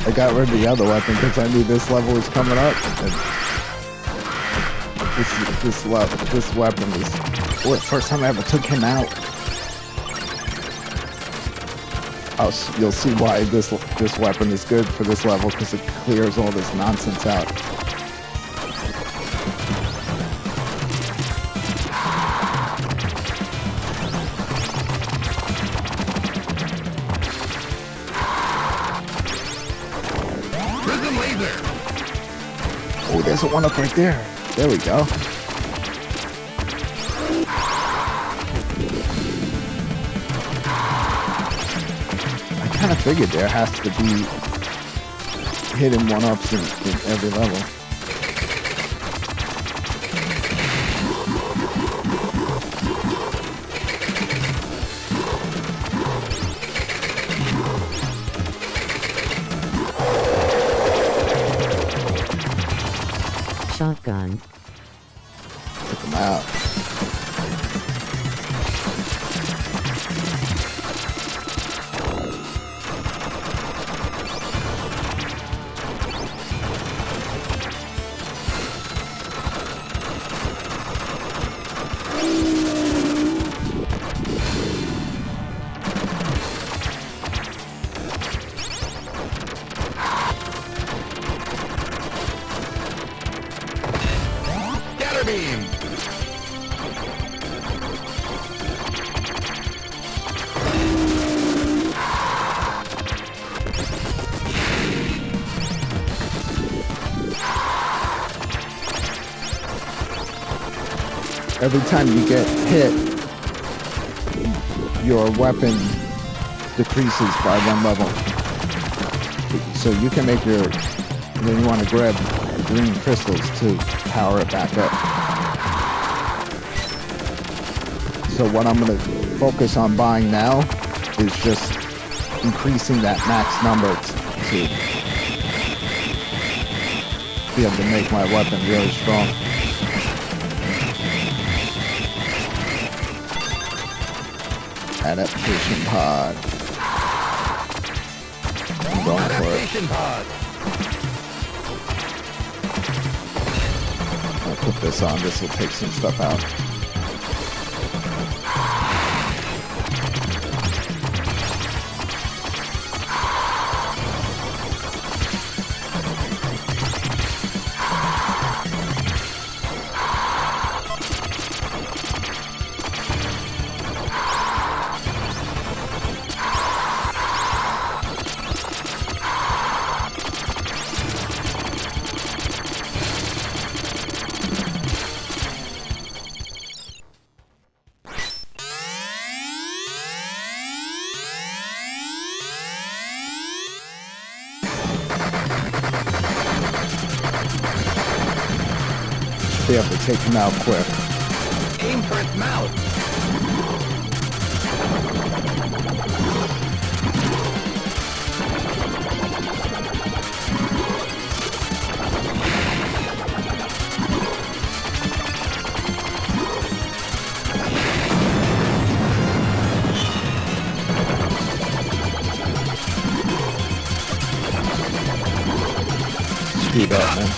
Speaker 3: I got rid of the other weapon because I knew this level was coming up. And this weapon is the first time I ever took him out. You'll see why this weapon is good for this level, because it clears all this nonsense out. Oh, there's a one up right there. There we go. I kind of figured there has to be hidden one-ups in every level.
Speaker 2: Shotgun.
Speaker 3: Took them out.
Speaker 1: Beam.
Speaker 3: Every time you get hit, your weapon decreases by one level. So you can make your, then you want to grab green crystals to power it back up. So what I'm going to focus on buying now is just increasing that max number to be able to make my weapon really strong. Adaptation pod. I'm going for it.
Speaker 1: Adaptation pod.
Speaker 3: I'll put this on. This will take some stuff out. be able to take him out quick.
Speaker 1: Aim for its mouth.
Speaker 3: Speed up, man.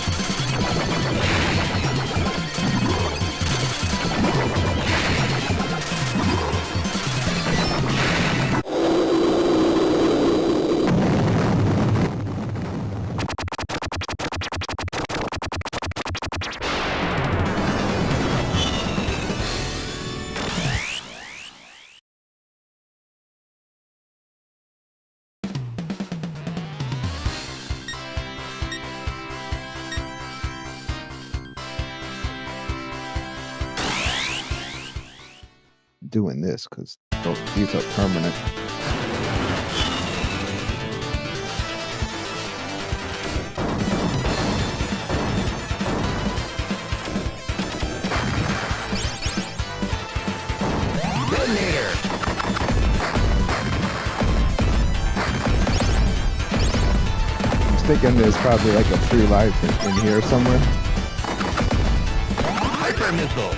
Speaker 3: Doing this because these are permanent.
Speaker 1: Detonator.
Speaker 3: I'm thinking there's probably like a free life in here somewhere.
Speaker 1: Hyper missile.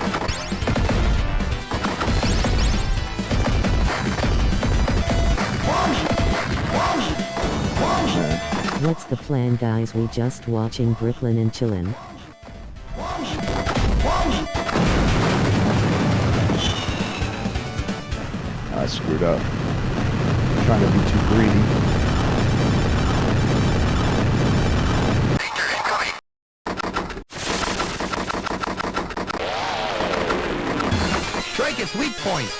Speaker 2: What's the plan, guys? We just watching Brooklyn and chillin'.
Speaker 3: I screwed up. I'm trying to be too greedy.
Speaker 1: Strike its weak point.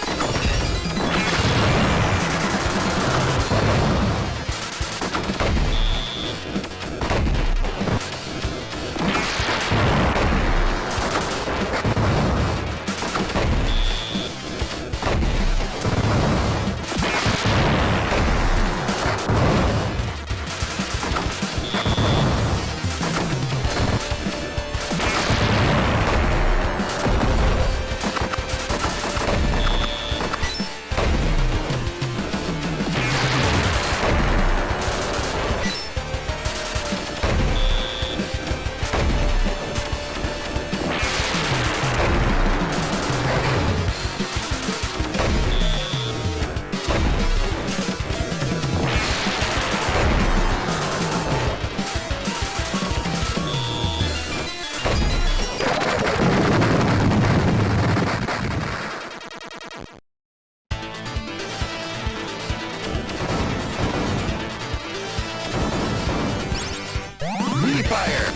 Speaker 1: Fire.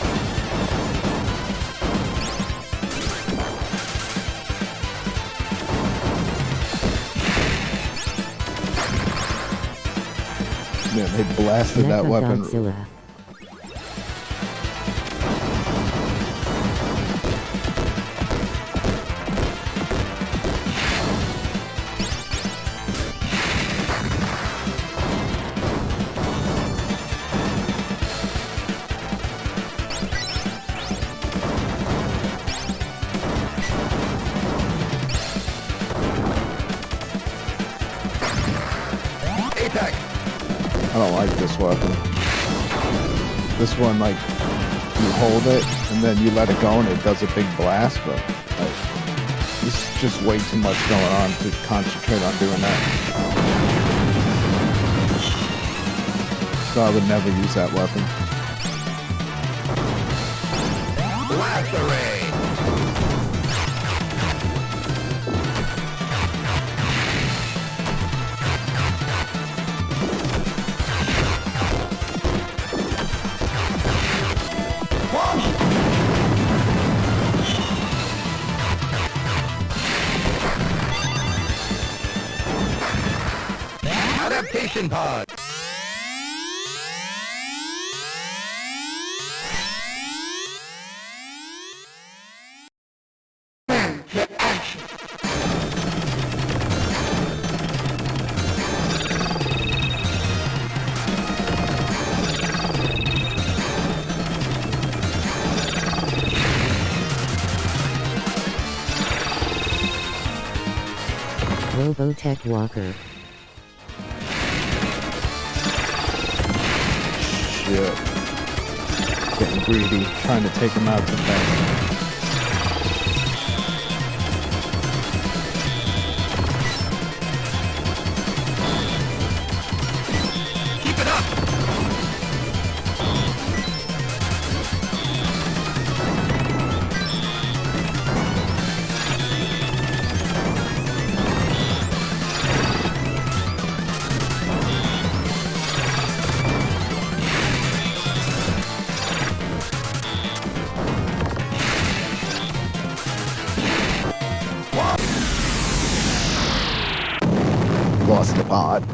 Speaker 3: Man, they blasted that weapon.
Speaker 2: Godzilla.
Speaker 3: I don't like this weapon. This one, like, you hold it and then you let it go and it does a big blast, but like, this is just way too much going on to concentrate on doing that. So I would never use that weapon.
Speaker 1: Blast array. Adaptation pod.
Speaker 2: Robotech Walker.
Speaker 3: Shit. Getting greedy, trying to take him out too fast. Lost the pod.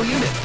Speaker 1: units.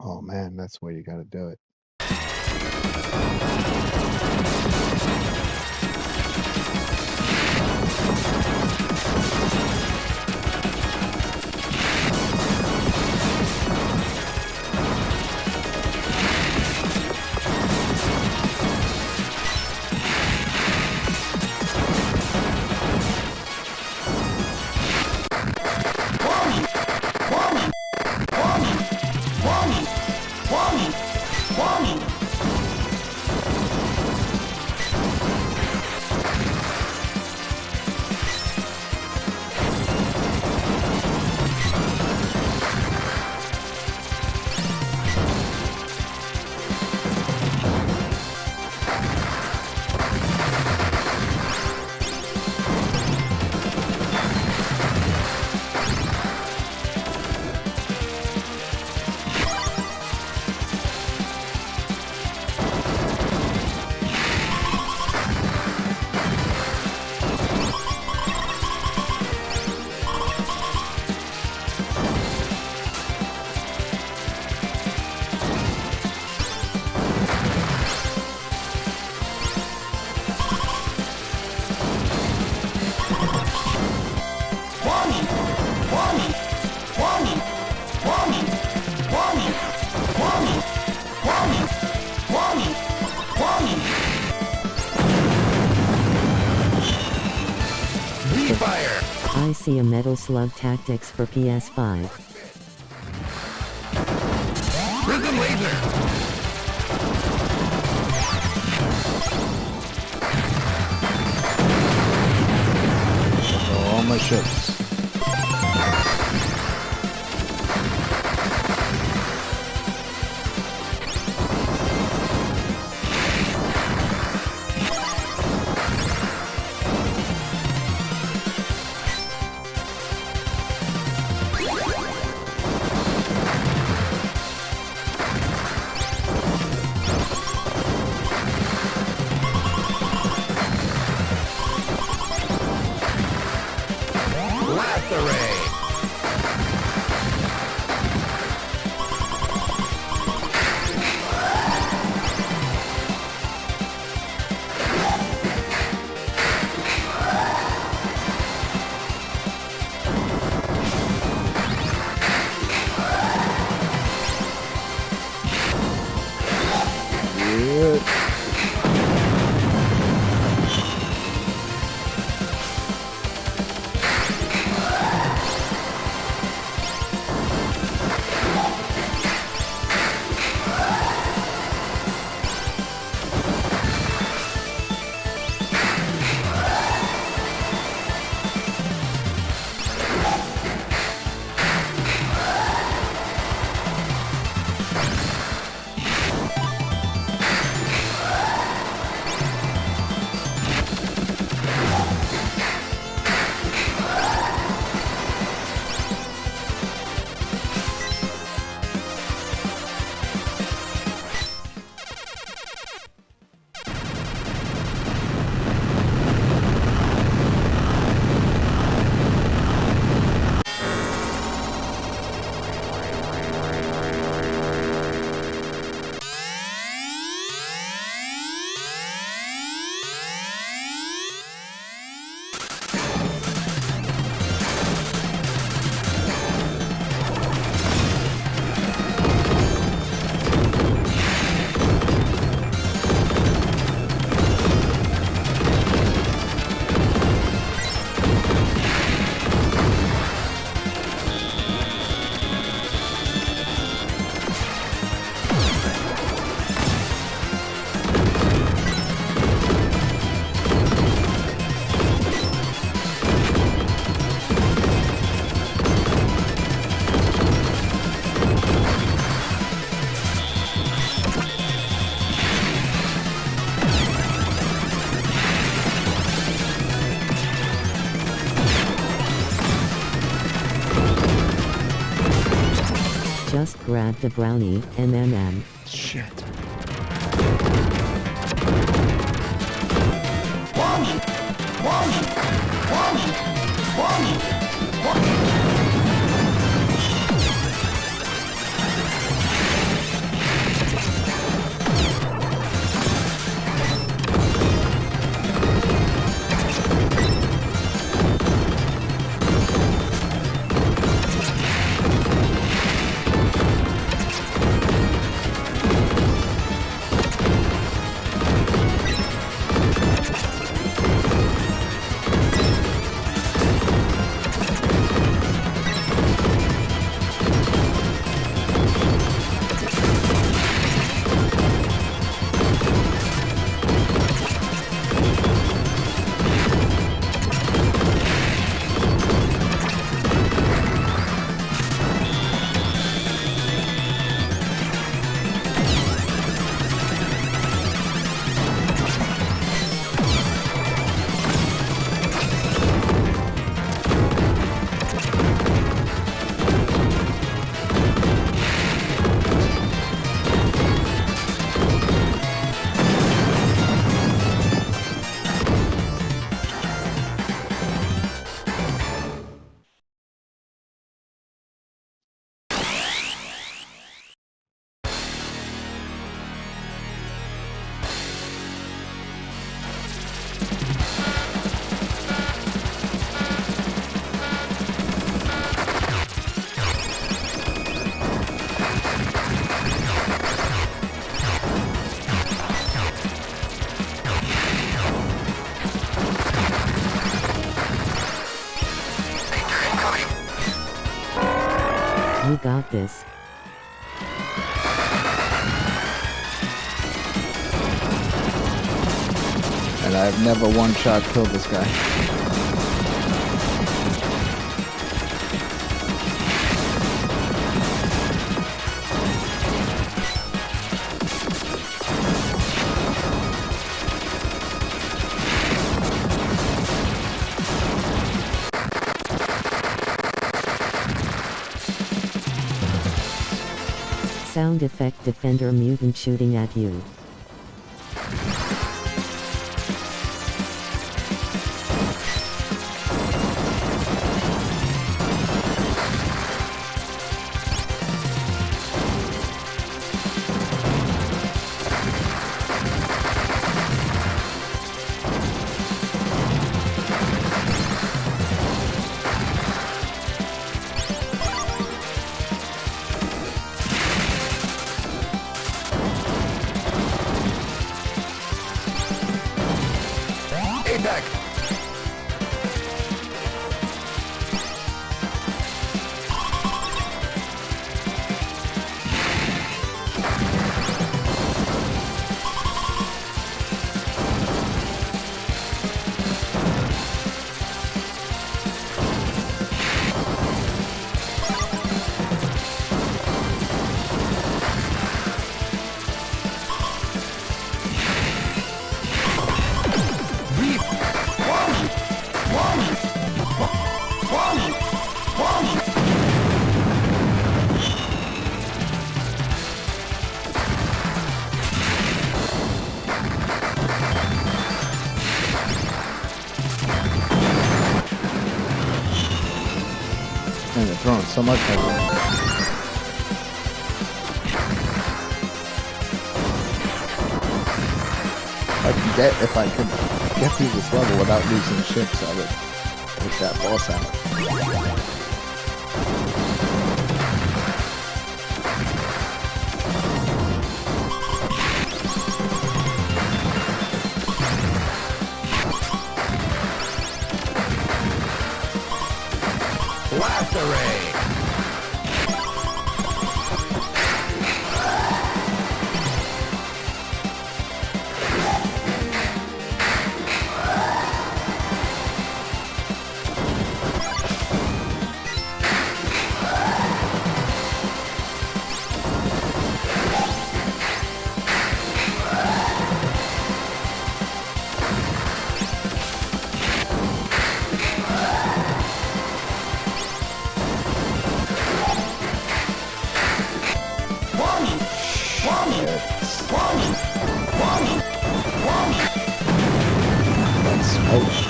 Speaker 3: Oh man, that's where you gotta do it.
Speaker 1: Fire!
Speaker 2: I see a Metal Slug Tactics for PS5.
Speaker 1: Prism laser!
Speaker 3: So all my ships.
Speaker 1: Blast array!
Speaker 3: Yeah.
Speaker 2: just grabbed a brownie, MMM.
Speaker 3: Shit.
Speaker 2: You got this.
Speaker 3: And I've never one-shot killed this guy.
Speaker 2: Sound effect defender mutant shooting at you.
Speaker 1: Apex!
Speaker 3: Man, they're throwing so much at me. If I could get through this level without losing ships, I would take that boss out.
Speaker 1: Blast array!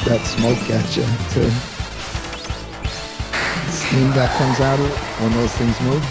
Speaker 3: that smoke at you too. Steam that comes out of it when those things move.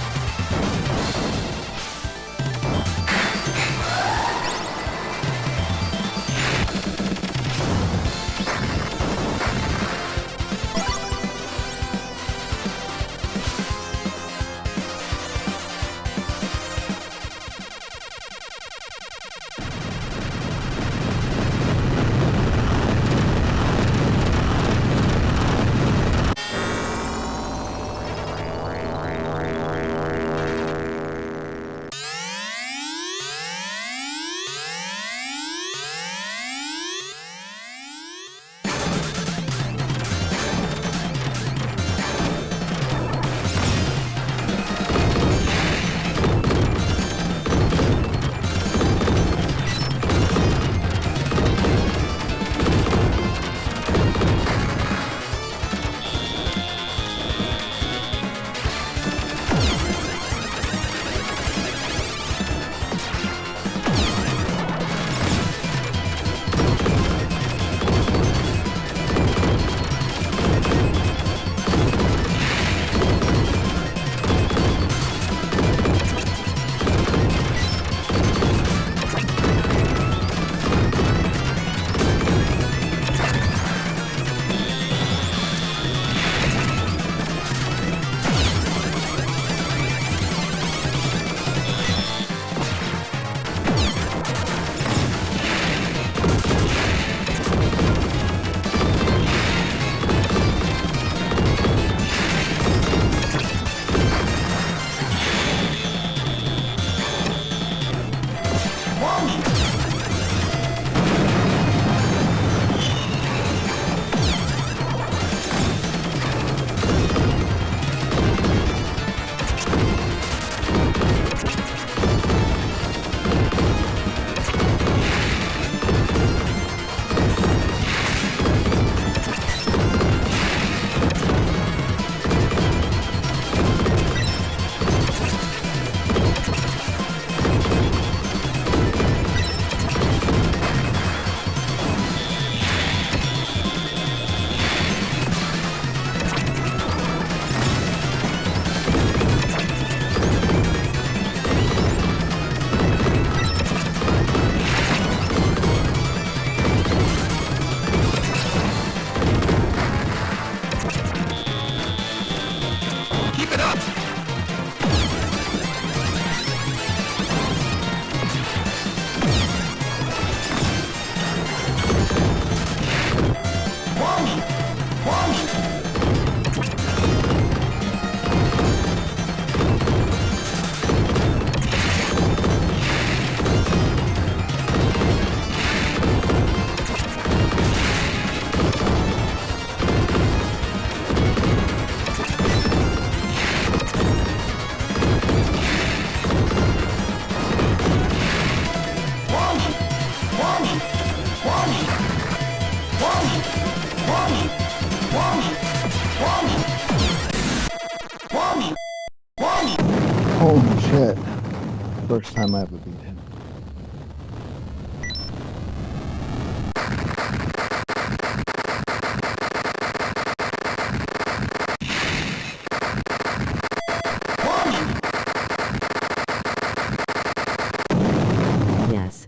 Speaker 3: Holy shit. First time I ever beat him.
Speaker 2: Yes.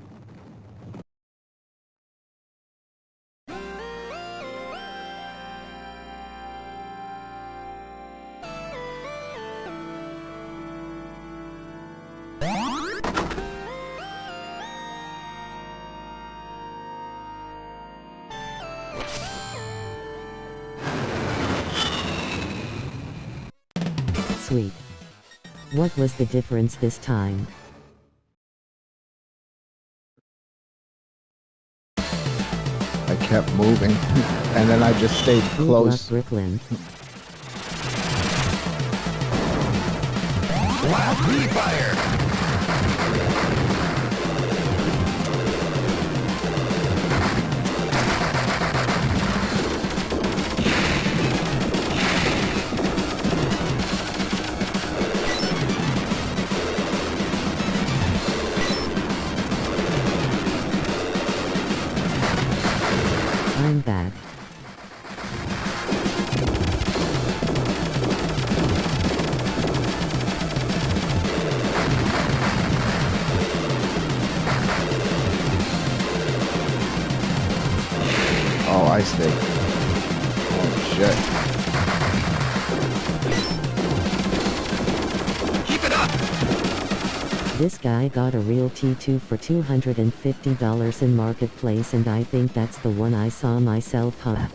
Speaker 2: Sweet. What was the difference this time?
Speaker 3: I kept moving, and then I just stayed
Speaker 2: Good luck,
Speaker 3: close.
Speaker 2: Brooklyn.
Speaker 1: Blast refire!
Speaker 2: I'm back.
Speaker 3: Y stick. Oh shit.
Speaker 1: Keep it up!
Speaker 2: This guy got a real T2 for $250 in Marketplace, and I think that's the one I saw myself, huh?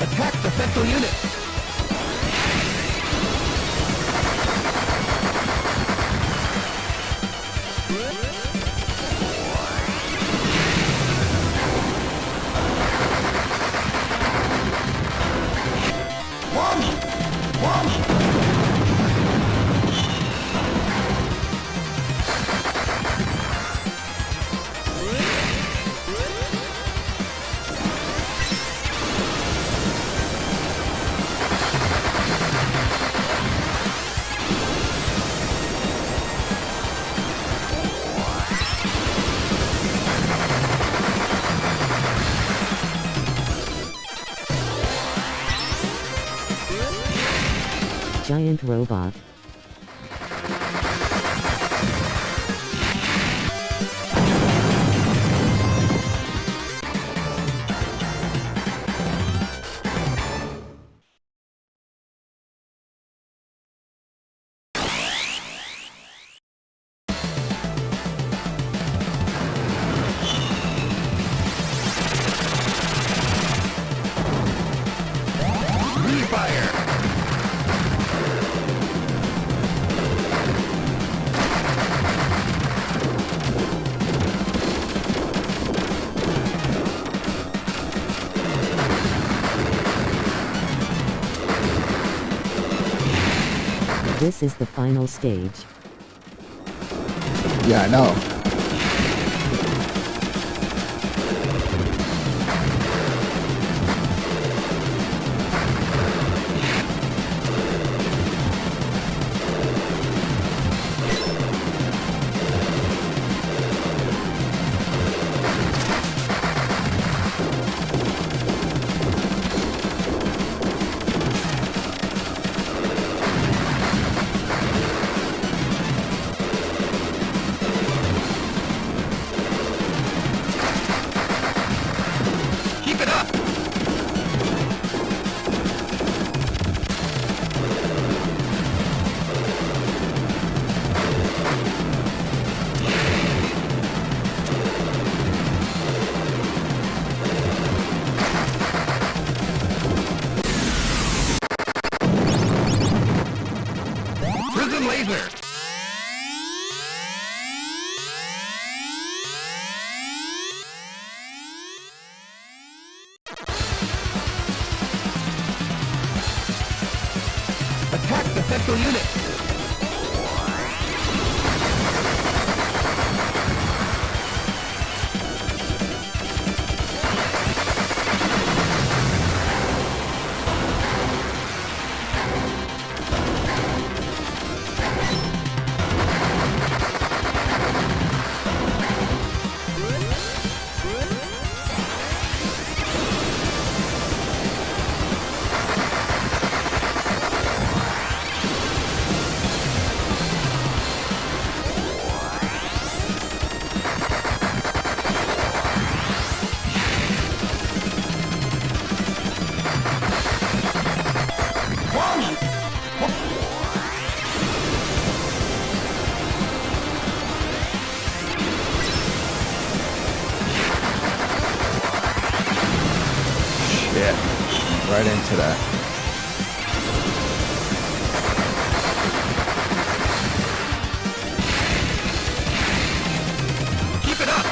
Speaker 1: Attack the central unit!
Speaker 2: Giant robot.
Speaker 1: Refire!
Speaker 2: This is the final stage.
Speaker 3: Yeah, I know.
Speaker 1: Keep it up! Prison laser! Attack the central unit!
Speaker 3: Shit. Right into that.
Speaker 1: Keep it up!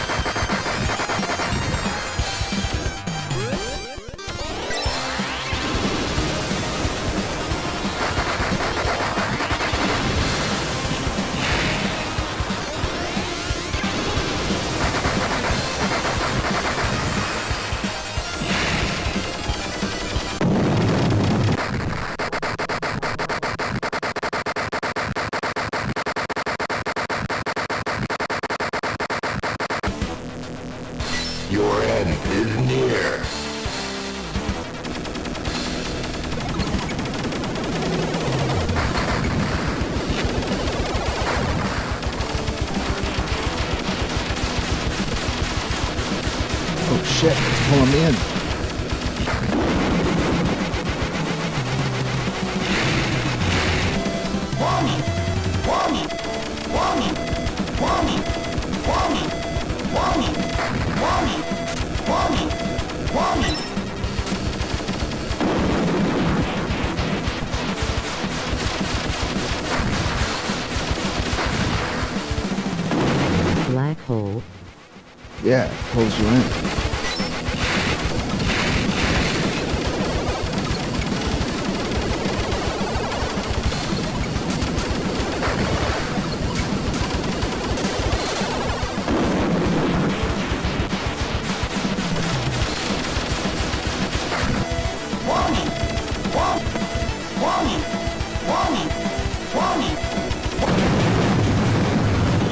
Speaker 3: pulling me in.
Speaker 2: Black hole.
Speaker 3: Yeah, pulls you in.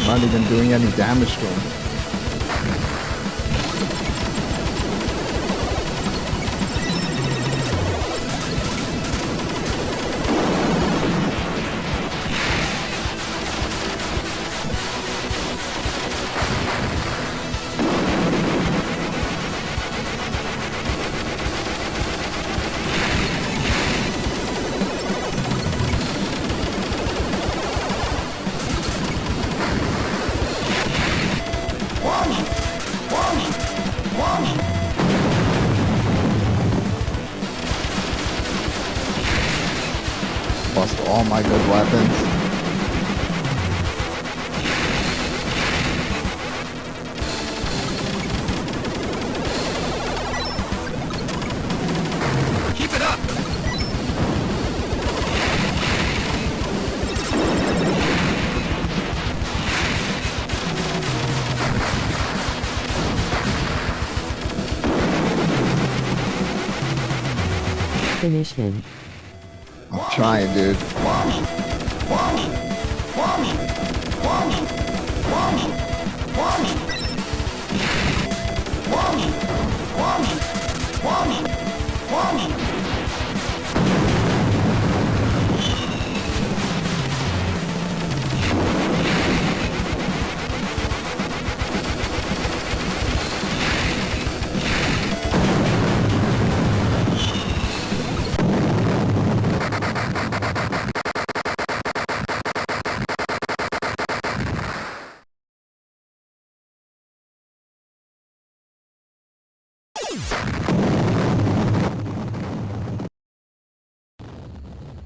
Speaker 3: Not even doing any damage to him. Lost all my good weapons.
Speaker 1: Keep it up!
Speaker 2: Finish him.
Speaker 3: I'm trying, dude.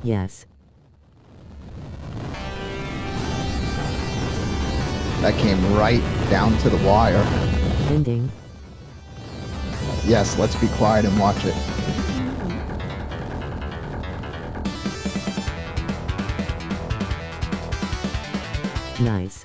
Speaker 2: Yes.
Speaker 3: That came right down to the wire.
Speaker 2: Ending.
Speaker 3: Yes, let's be quiet and watch it.
Speaker 2: Nice.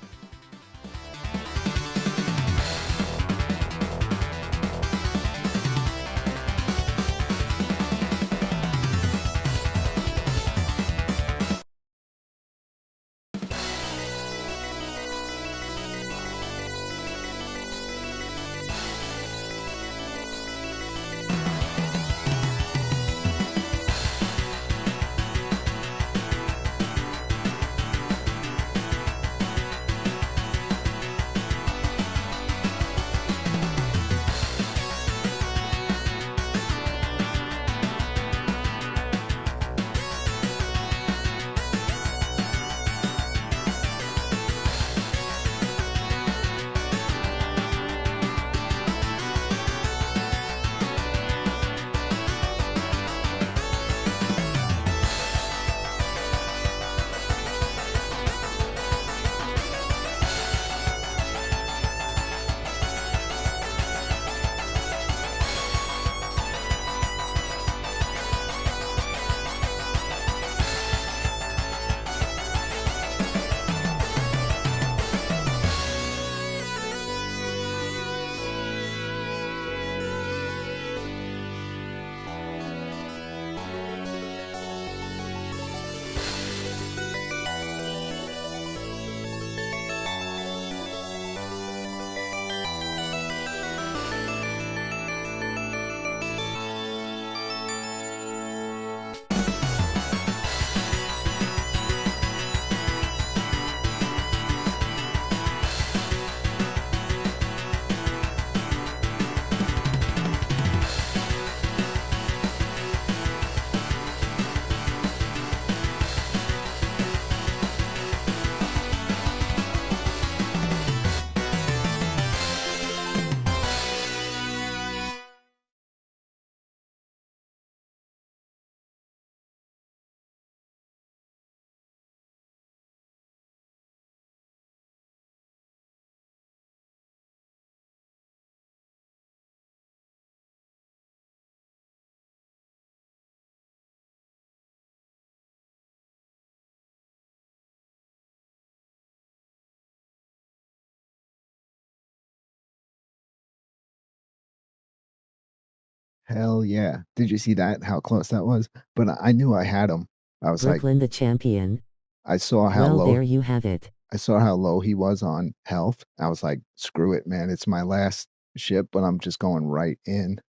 Speaker 3: Hell yeah. Did you see that? How close that was? But I knew I had him. I was like,
Speaker 2: Brooklyn the champion.
Speaker 3: I saw how
Speaker 2: Well,
Speaker 3: low
Speaker 2: there you have it.
Speaker 3: I saw how low he was on health. I was like, screw it, man. It's my last ship, but I'm just going right in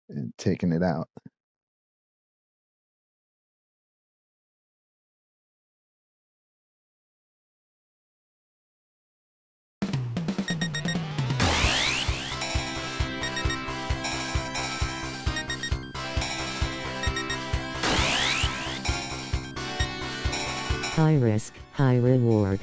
Speaker 3: and taking it out.
Speaker 2: High risk, high reward.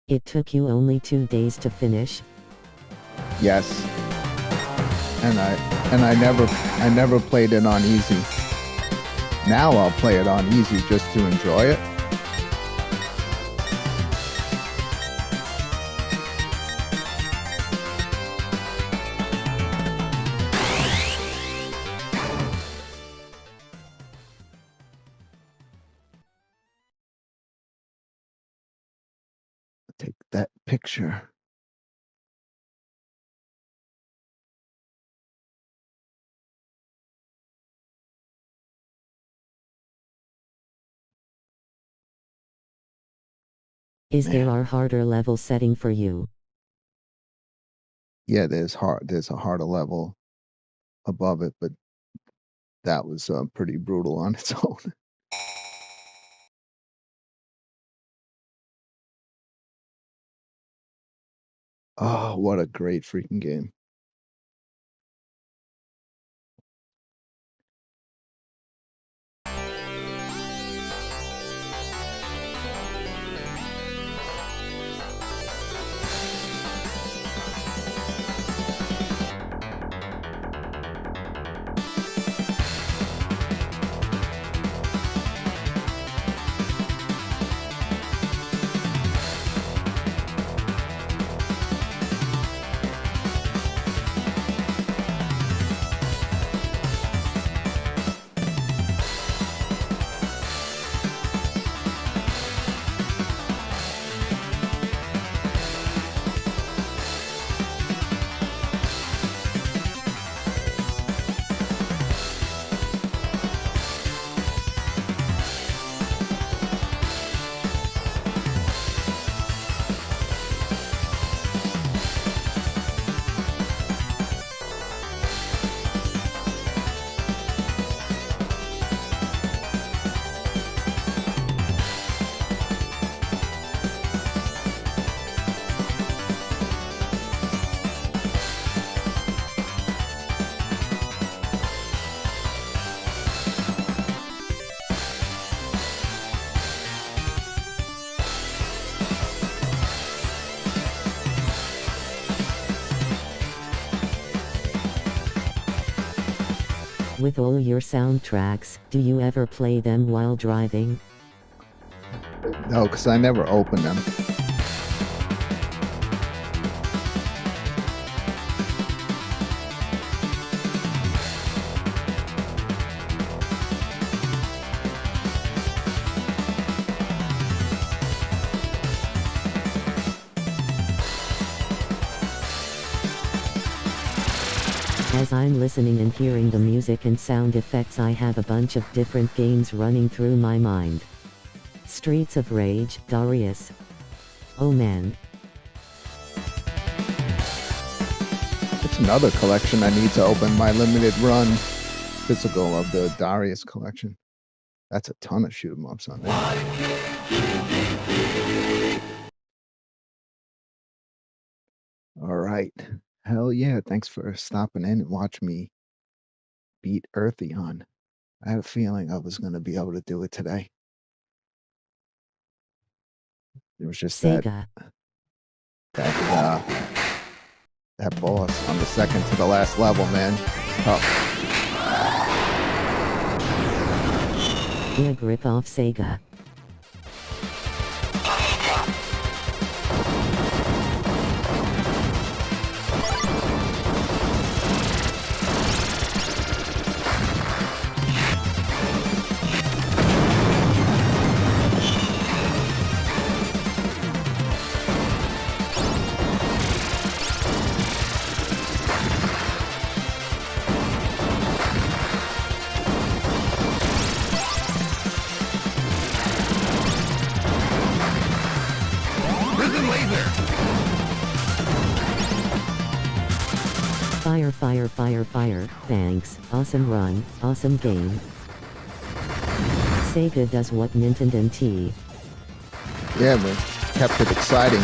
Speaker 2: It took you only 2 days to finish?
Speaker 3: Yes. And I never played it on easy. Now I'll play it on easy just to enjoy it. Take that picture.
Speaker 2: Is
Speaker 3: Man.
Speaker 2: there a harder level setting for you?
Speaker 3: Yeah, there's a harder level above it, but that was pretty brutal on its own. Oh, what a great freaking game.
Speaker 2: With all your soundtracks, do you ever play them while driving?
Speaker 3: No, because I never opened them.
Speaker 2: As I'm listening and hearing the music and sound effects, I have a bunch of different games running through my mind. Streets of Rage, Darius. Oh man.
Speaker 3: It's another collection I need to open, my limited run physical of the Darius collection. That's a ton of shoot 'em ups on there. All right. Hell yeah. Thanks for stopping in and watch me beat Earthion. I had a feeling I was going to be able to do it today. It was just
Speaker 2: Sega.
Speaker 3: that boss on the second to the last level, man. It's tough.
Speaker 2: Big rip-off Sega. fire, fire, fire, thanks, awesome run, awesome game. Sega does what Nintendo T.
Speaker 3: Yeah, man. Kept it exciting.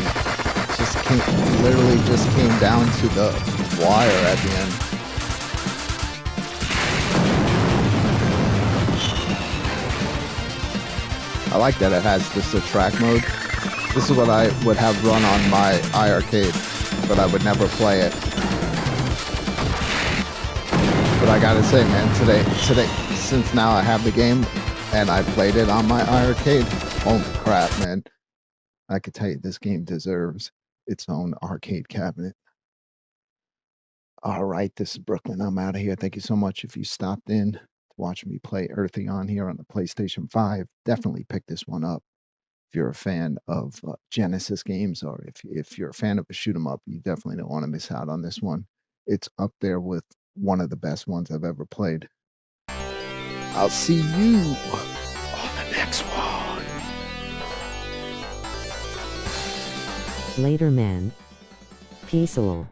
Speaker 3: Literally just came down to the wire at the end. I like that it has just a track mode. This is what I would have run on my iArcade, but I would never play it. But I gotta say, man, today, since now I have the game and I played it on my iArcade, holy crap, man. I could tell you this game deserves its own arcade cabinet. All right, this is Brooklyn. I'm out of here. Thank you so much if you stopped in to watch me play Earthion here on the PlayStation 5. Definitely pick this one up. If you're a fan of Genesis games, or if you're a fan of a shoot 'em up, you definitely don't want to miss out on this one. It's up there with one of the best ones I've ever played. I'll see you on the next one.
Speaker 2: Later, man. Peaceful.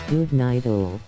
Speaker 2: Good night, all.